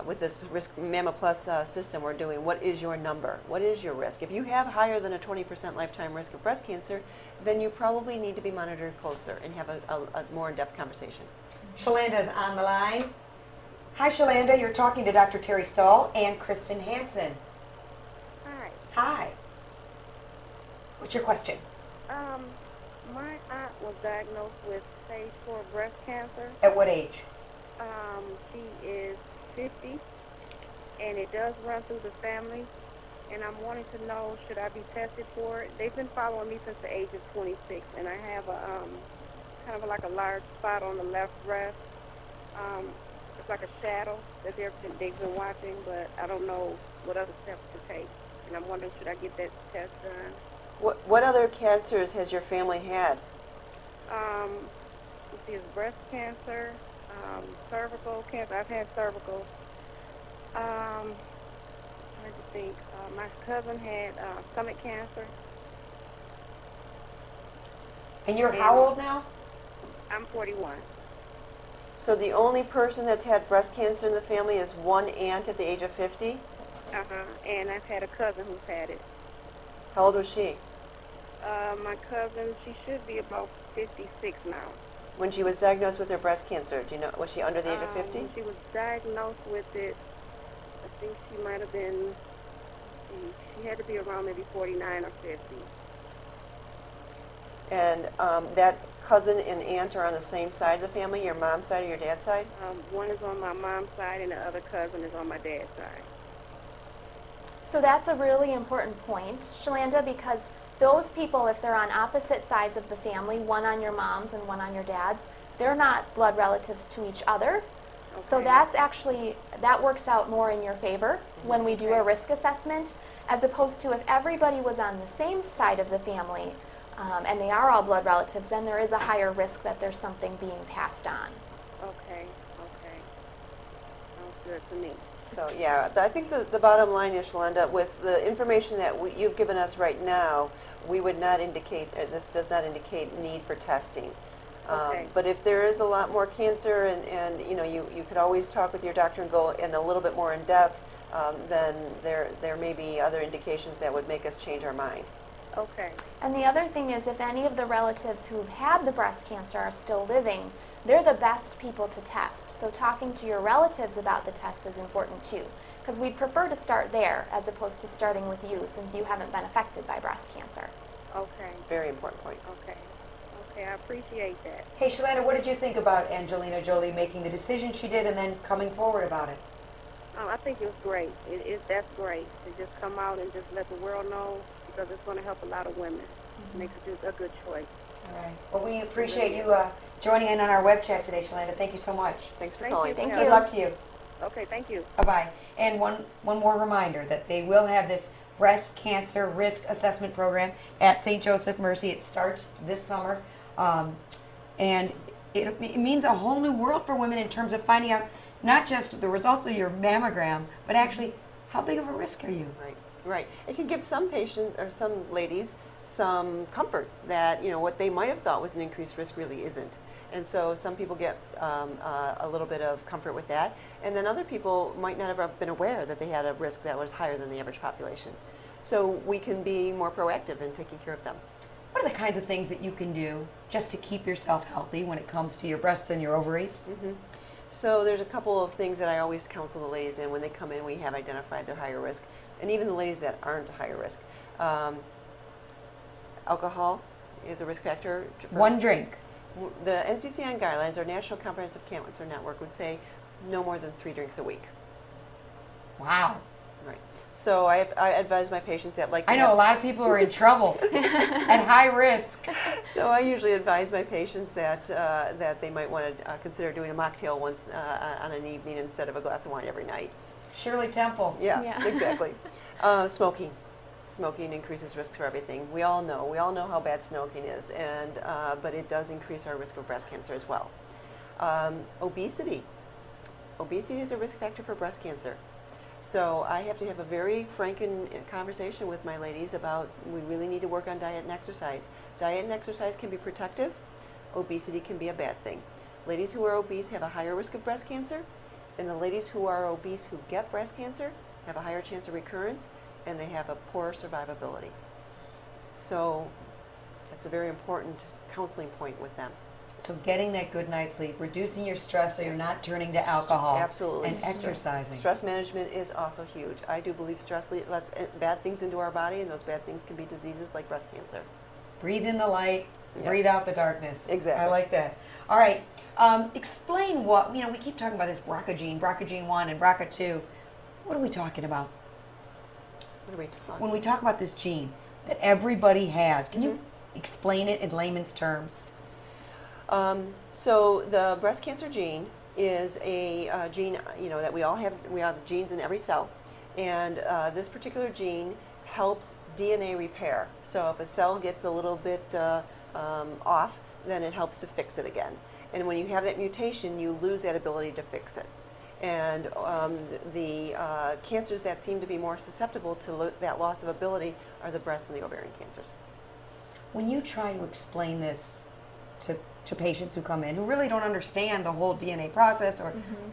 [SPEAKER 2] with this risk Mammo Plus system we're doing. What is your number? What is your risk? If you have higher than a 20% lifetime risk of breast cancer, then you probably need to be monitored closer and have a more in-depth conversation.
[SPEAKER 1] Shalanda's on the line. Hi, Shalanda. You're talking to Dr. Tari Stull and Kristen Hanson.
[SPEAKER 4] Hi.
[SPEAKER 1] Hi. What's your question?
[SPEAKER 4] My aunt was diagnosed with stage 4 breast cancer.
[SPEAKER 1] At what age?
[SPEAKER 4] She is 50, and it does run through the family. And I'm wanting to know, should I be tested for it? They've been following me since the age of 26, and I have a kind of like a large spot on the left breast. It's like a shadow that they've been watching, but I don't know what other steps to take. And I'm wondering, should I get that test done?
[SPEAKER 2] What other cancers has your family had?
[SPEAKER 4] Let's see, it's breast cancer, cervical cancer. I've had cervical. Trying to think. My cousin had stomach cancer.
[SPEAKER 1] And you're how old now?
[SPEAKER 4] I'm 41.
[SPEAKER 2] So the only person that's had breast cancer in the family is one aunt at the age of 50?
[SPEAKER 4] And I've had a cousin who's had it.
[SPEAKER 2] How old was she?
[SPEAKER 4] My cousin, she should be about 56 now.
[SPEAKER 2] When she was diagnosed with her breast cancer, do you know, was she under the age of 50?
[SPEAKER 4] When she was diagnosed with it, I think she might have been, she had to be around maybe 49 or 50.
[SPEAKER 2] And that cousin and aunt are on the same side of the family, your mom's side or your dad's side?
[SPEAKER 4] One is on my mom's side and the other cousin is on my dad's side.
[SPEAKER 3] So that's a really important point, Shalanda, because those people, if they're on opposite sides of the family, one on your mom's and one on your dad's, they're not blood relatives to each other. Okay. So that's actually, that works out more in your favor when we do a risk assessment, as opposed to if everybody was on the same side of the family, and they are all blood relatives, then there is a higher risk that there's something being passed on.
[SPEAKER 8] Okay. Sounds good to me.
[SPEAKER 2] So yeah, I think the bottom line is, Shalenda, with the information that you've given us right now, we would not indicate, this does not indicate need for testing.
[SPEAKER 8] Okay.
[SPEAKER 2] But if there is a lot more cancer and you know, you could always talk with your doctor and go in a little bit more in depth, then there may be other indications that would make us change our mind.
[SPEAKER 8] Okay.
[SPEAKER 3] And the other thing is, if any of the relatives who've had the breast cancer are still living, they're the best people to test. So talking to your relatives about the test is important too, because we'd prefer to start there as opposed to starting with you, since you haven't been affected by breast cancer.
[SPEAKER 8] Okay.
[SPEAKER 2] Very important point.
[SPEAKER 8] Okay, I appreciate that.
[SPEAKER 1] Hey, Shalanda, what did you think about Angelina Jolie making the decision she did and then coming forward about it?
[SPEAKER 8] I think it was great. That's great to just come out and just let the world know, because it's going to help a lot of women. Makes it a good choice.
[SPEAKER 1] All right. Well, we appreciate you joining in on our web chat today, Shalanda. Thank you so much.
[SPEAKER 2] Thanks for
[SPEAKER 8] Thank
[SPEAKER 2] calling.
[SPEAKER 8] you.
[SPEAKER 3] Thank
[SPEAKER 1] Good
[SPEAKER 3] you.
[SPEAKER 1] luck to you.
[SPEAKER 8] Okay, thank you.
[SPEAKER 1] Bye-bye. And one more reminder that they will have this breast cancer risk assessment program at St. Joseph Mercy. It starts this summer. And it means a whole new world for women in terms of finding out not just the results of your mammogram, but actually how big of a risk are you?
[SPEAKER 2] Right. It can give some patients or some ladies some comfort that, you know, what they might have thought was an increased risk really isn't. And so some people get a little bit of comfort with that. And then other people might not have been aware that they had a risk that was higher than the average population. So we can be more proactive in taking care of them.
[SPEAKER 1] What are the kinds of things that you can do just to keep yourself healthy when it comes to your breasts and your ovaries?
[SPEAKER 2] Mm-hmm. So there's a couple of things that I always counsel the ladies in when they come in. We have identified their higher risk, and even the ladies that aren't higher risk. Alcohol is a risk factor.
[SPEAKER 1] One drink.
[SPEAKER 2] The NCCN guidelines, our National Comprehensive Cancer Network, would say no more than 3 drinks a week.
[SPEAKER 1] Wow.
[SPEAKER 2] Right. So I advise my patients that, like,
[SPEAKER 1] I know a lot of people are in trouble at high risk.
[SPEAKER 2] So I usually advise my patients that that they might want to consider doing a mocktail once on an evening instead of a glass of wine every night.
[SPEAKER 1] Shirley Temple.
[SPEAKER 2] Yeah. Exactly. Smoking. Smoking increases risks for everything. We all know how bad smoking is, and but it does increase our risk of breast cancer as well. Obesity. Obesity is a risk factor for breast cancer. So I have to have a very frank conversation with my ladies about, we really need to work on diet and exercise. Diet and exercise can be protective. Obesity can be a bad thing. Ladies who are obese have a higher risk of breast cancer, and the ladies who are obese who get breast cancer have a higher chance of recurrence, and they have a poorer survivability. So that's a very important counseling point with them.
[SPEAKER 1] So getting that good night's sleep, reducing your stress so you're not turning to alcohol.
[SPEAKER 2] Absolutely.
[SPEAKER 1] And exercising.
[SPEAKER 2] Stress management is also huge. I do believe stress lets bad things into our body, and those bad things can be diseases like breast cancer.
[SPEAKER 1] Breathe in the light,
[SPEAKER 2] Yep.
[SPEAKER 1] breathe out the darkness.
[SPEAKER 2] Exactly.
[SPEAKER 1] I like that. All right. Explain what, we keep talking about this BRCA gene 1 and BRCA 2. What are we talking about?
[SPEAKER 2] What are we talking?
[SPEAKER 1] When we talk about this gene that everybody has, can you explain it in layman's terms?
[SPEAKER 2] So the breast cancer gene is a gene, that we all have. We have genes in every cell, and this particular gene helps DNA repair. So if a cell gets a little bit off, then it helps to fix it again. And when you have that mutation, you lose that ability to fix it. And the cancers that seem to be more susceptible to that loss of ability are the breast and the ovarian cancers.
[SPEAKER 1] When you try to explain this to patients who come in who really don't understand the whole DNA process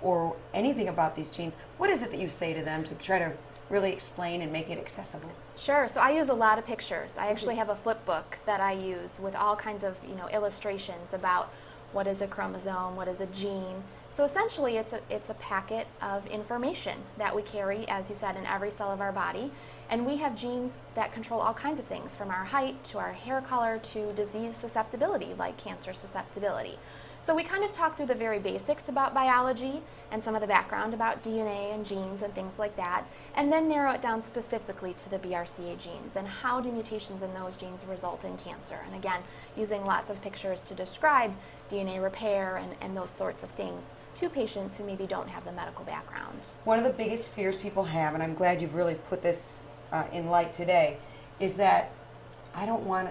[SPEAKER 1] or anything about these genes, what is it that you say to them to try to really explain and make it accessible?
[SPEAKER 3] Sure. So I use a lot of pictures. I actually have a flip book that I use with all kinds of illustrations about what is a chromosome, what is a gene. So essentially it's a packet of information that we carry, as you said, in every cell of our body. And we have genes that control all kinds of things, from our height to our hair color to disease susceptibility, like cancer susceptibility. So we kind of talk through the very basics about biology and some of the background about DNA and genes and things like that, and then narrow it down specifically to the BRCA genes and how do mutations in those genes result in cancer. And again, using lots of pictures to describe DNA repair and those sorts of things to patients who maybe don't have the medical background.
[SPEAKER 1] One of the biggest fears people have, and I'm glad you've really put this in light today, is that I don't want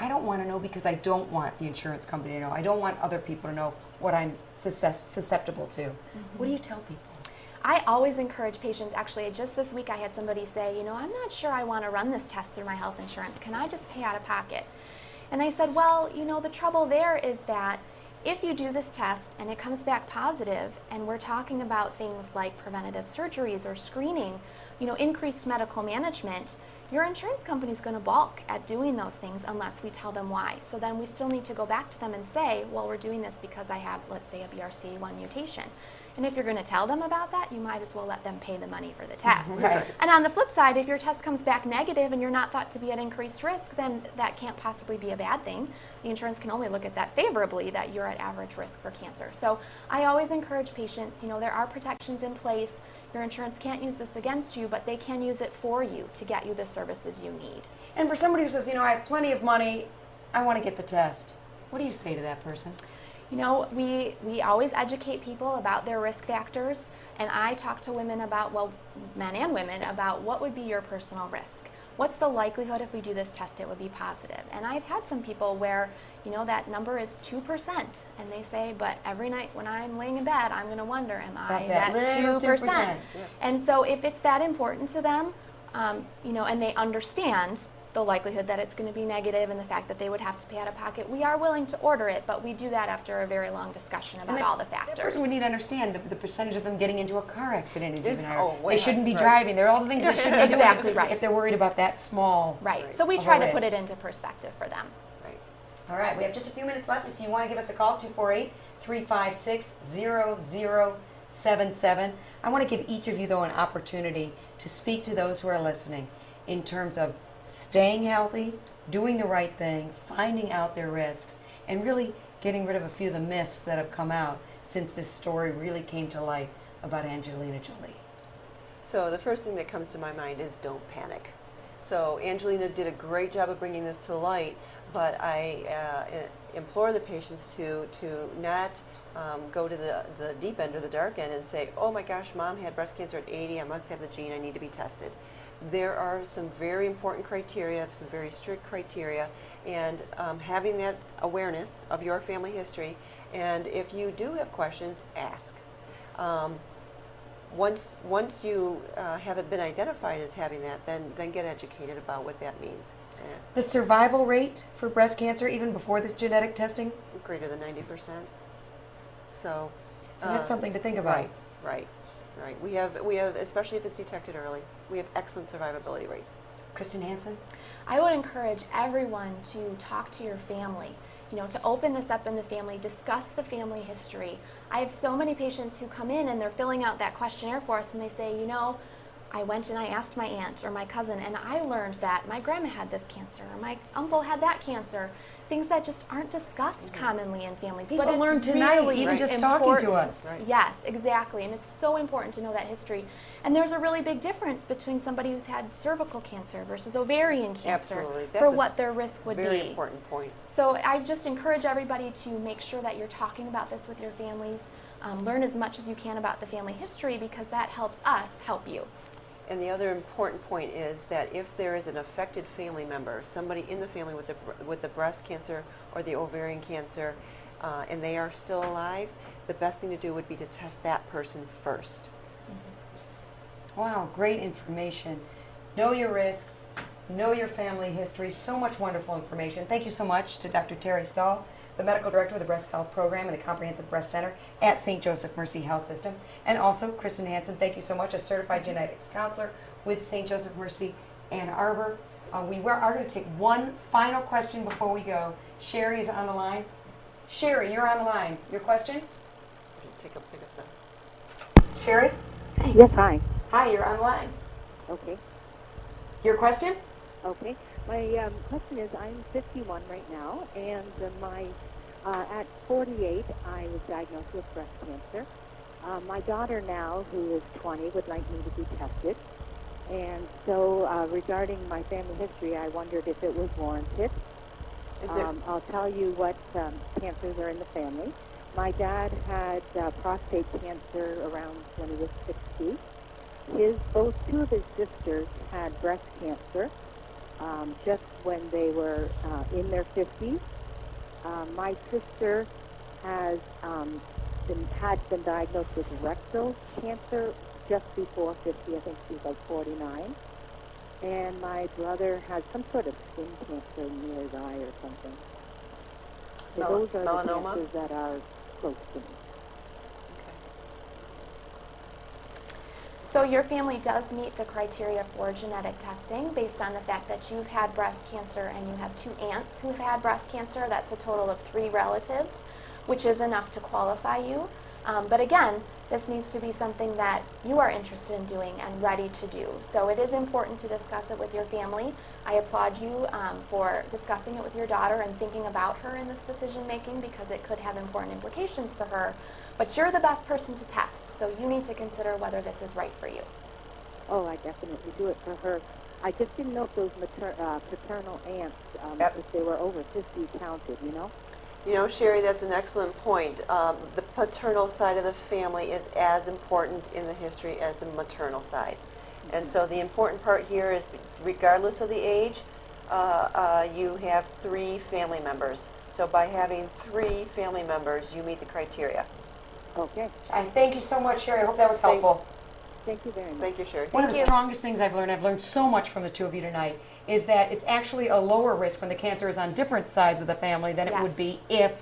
[SPEAKER 1] I don't want to know because I don't want the insurance company to know. I don't want other people to know what I'm susceptible to. What do you tell people?
[SPEAKER 3] I always encourage patients, actually, just this week I had somebody say, I'm not sure I want to run this test through my health insurance. Can I just pay out of pocket? And I said, well, the trouble there is that if you do this test and it comes back positive, and we're talking about things like preventative surgeries or screening, increased medical management, your insurance company is going to balk at doing those things unless we tell them why. So then we still need to go back to them and say, well, we're doing this because I have, let's say, a BRCA1 mutation. And if you're going to tell them about that, you might as well let them pay the money for the test.
[SPEAKER 1] Right.
[SPEAKER 3] And on the flip side, if your test comes back negative and you're not thought to be at increased risk, then that can't possibly be a bad thing. The insurance can only look at that favorably, that you're at average risk for cancer. So I always encourage patients, there are protections in place. Your insurance can't use this against you, but they can use it for you to get you the services you need.
[SPEAKER 1] And for somebody who says, I have plenty of money, I want to get the test, what do you say to that person?
[SPEAKER 3] We always educate people about their risk factors, and I talk to women about, men and women, about what would be your personal risk. What's the likelihood if we do this test it would be positive? And I've had some people where, that number is 2%, and they say, but every night when I'm laying in bed, I'm going to wonder, am I that 2%?
[SPEAKER 1] Yeah.
[SPEAKER 3] And so if it's that important to them, and they understand the likelihood that it's going to be negative and the fact that they would have to pay out of pocket, we are willing to order it, but we do that after a very long discussion about all the factors.
[SPEAKER 1] That person would need to understand the percentage of them getting into a car accident is even higher.
[SPEAKER 2] Oh, way
[SPEAKER 1] they shouldn't be
[SPEAKER 2] higher.
[SPEAKER 1] driving. They're all the things they shouldn't be doing.
[SPEAKER 3] Exactly right.
[SPEAKER 1] If they're worried about that small.
[SPEAKER 3] Right. So we
[SPEAKER 1] of a
[SPEAKER 3] try to put
[SPEAKER 1] risk.
[SPEAKER 3] it into perspective for them.
[SPEAKER 2] Right.
[SPEAKER 1] All right, we have just a few minutes left. If you want to give us a call, 248-356-0077. I want to give each of you, though, an opportunity to speak to those who are listening in terms of staying healthy, doing the right thing, finding out their risks, and really getting rid of a few of the myths that have come out since this story really came to light about Angelina Jolie.
[SPEAKER 2] So the first thing that comes to my mind is don't panic. So Angelina did a great job of bringing this to light, but I implore the patients to not go to the deep end or the dark end and say, oh my gosh, mom had breast cancer at 80, I must have the gene, I need to be tested. There are some very important criteria, some very strict criteria, and having that awareness of your family history, and if you do have questions, ask. Once you have it been identified as having that, then get educated about what that means.
[SPEAKER 1] The survival rate for breast cancer, even before this genetic testing,
[SPEAKER 2] Greater than 90%. So
[SPEAKER 1] that's something to think about.
[SPEAKER 2] Right. We have, especially if it's detected early, we have excellent survivability rates.
[SPEAKER 1] Kristen Hanson?
[SPEAKER 3] I would encourage everyone to talk to your family, to open this up in the family, discuss the family history. I have so many patients who come in and they're filling out that questionnaire for us and they say, I went and I asked my aunt or my cousin and I learned that my grandma had this cancer or my uncle had that cancer. Things that just aren't discussed commonly in families.
[SPEAKER 1] People
[SPEAKER 3] but it's
[SPEAKER 1] learn tonight,
[SPEAKER 3] really
[SPEAKER 1] even just
[SPEAKER 3] important.
[SPEAKER 1] talking to us.
[SPEAKER 2] Right.
[SPEAKER 3] Yes, exactly. And it's so important to know that history. And there's a really big difference between somebody who's had cervical cancer versus ovarian cancer
[SPEAKER 2] Absolutely. That's
[SPEAKER 3] for
[SPEAKER 2] a
[SPEAKER 3] what their risk would
[SPEAKER 2] Very
[SPEAKER 3] be.
[SPEAKER 2] important point.
[SPEAKER 3] So I just encourage everybody to make sure that you're talking about this with your families. Learn as much as you can about the family history because that helps us help you.
[SPEAKER 2] And the other important point is that if there is an affected family member, somebody in the family with the breast cancer or the ovarian cancer, and they are still alive, the best thing to do would be to test that person first.
[SPEAKER 1] Wow, great information. Know your risks, know your family history, so much wonderful information. Thank you so much to Dr. Tari Stull, the Medical Director of the Breast Health Program and the Comprehensive Breast Center at St. Joseph Mercy Health System. And also, Kristen Hanson, thank you so much, a certified genetics counselor with St. Joseph Mercy Ann Arbor. We are going to take one final question before we go. Sherry is on the line. Sherry, you're on the line. Your question?
[SPEAKER 2] Take a pic of them.
[SPEAKER 1] Sherry?
[SPEAKER 6] Yes, hi.
[SPEAKER 1] Hi, you're on the line.
[SPEAKER 6] Okay.
[SPEAKER 1] Your question?
[SPEAKER 6] Okay. My question is, I'm 51 right now, and at 48, I was diagnosed with breast cancer. My daughter now, who is 20, would like me to be tested. And so regarding my family history, I wondered if it was warranted. I'll tell you what cancers are in the family. My dad had prostate cancer around when he was 60. Both two of his sisters had breast cancer.
[SPEAKER 9] just when they were in their 50s. My sister has been diagnosed with rectal cancer just before 50. I think she's like 49. And my brother has some sort of skin cancer near his eye or something. So those are
[SPEAKER 2] melanoma?
[SPEAKER 9] the cancers that are close to me.
[SPEAKER 3] So your family does meet the criteria for genetic testing based on the fact that you've had breast cancer and you have 2 aunts who've had breast cancer. That's a total of 3 relatives, which is enough to qualify you. But again, this needs to be something that you are interested in doing and ready to do. So it is important to discuss it with your family. I applaud you for discussing it with your daughter and thinking about her in this decision making, because it could have important implications for her. But you're the best person to test, so you need to consider whether this is right for you.
[SPEAKER 9] Oh, I definitely do it for her. I just didn't know if those paternal aunts, if they were over 50, counted, you know?
[SPEAKER 2] You know, Sherry, that's an excellent point. The paternal side of the family is as important in the history as the maternal side. And so the important part here is, regardless of the age, you have 3 family members. So by having 3 family members, you meet the criteria.
[SPEAKER 9] Okay.
[SPEAKER 1] And thank you so much, Sherry. I hope that was helpful.
[SPEAKER 9] Thank you very much.
[SPEAKER 2] Thank you, Sherry.
[SPEAKER 1] One of the strongest things I've learned so much from the 2 of you tonight, is that it's actually a lower risk when the cancer is on different sides of the family than it would be if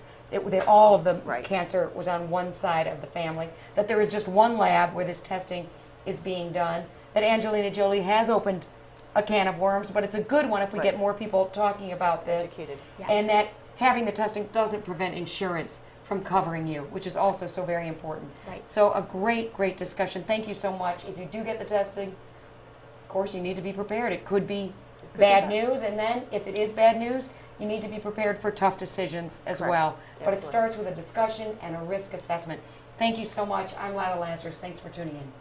[SPEAKER 1] all of the cancer was on one side of the family. That there is just one lab where this testing is being done. That Angelina Jolie has opened a can of worms, but it's a good one if we get more people talking about this.
[SPEAKER 2] Educated.
[SPEAKER 3] Yes.
[SPEAKER 1] And that having the testing doesn't prevent insurance from covering you, which is also so very important.
[SPEAKER 3] Right.
[SPEAKER 1] So a great discussion. Thank you so much. If you do get the testing, of course, you need to be prepared. It could be bad news, and then if it is bad news, you need to be prepared for tough decisions as well. But it starts with a discussion and a risk assessment. Thank you so much. I'm Lila Lazarus. Thanks for tuning in.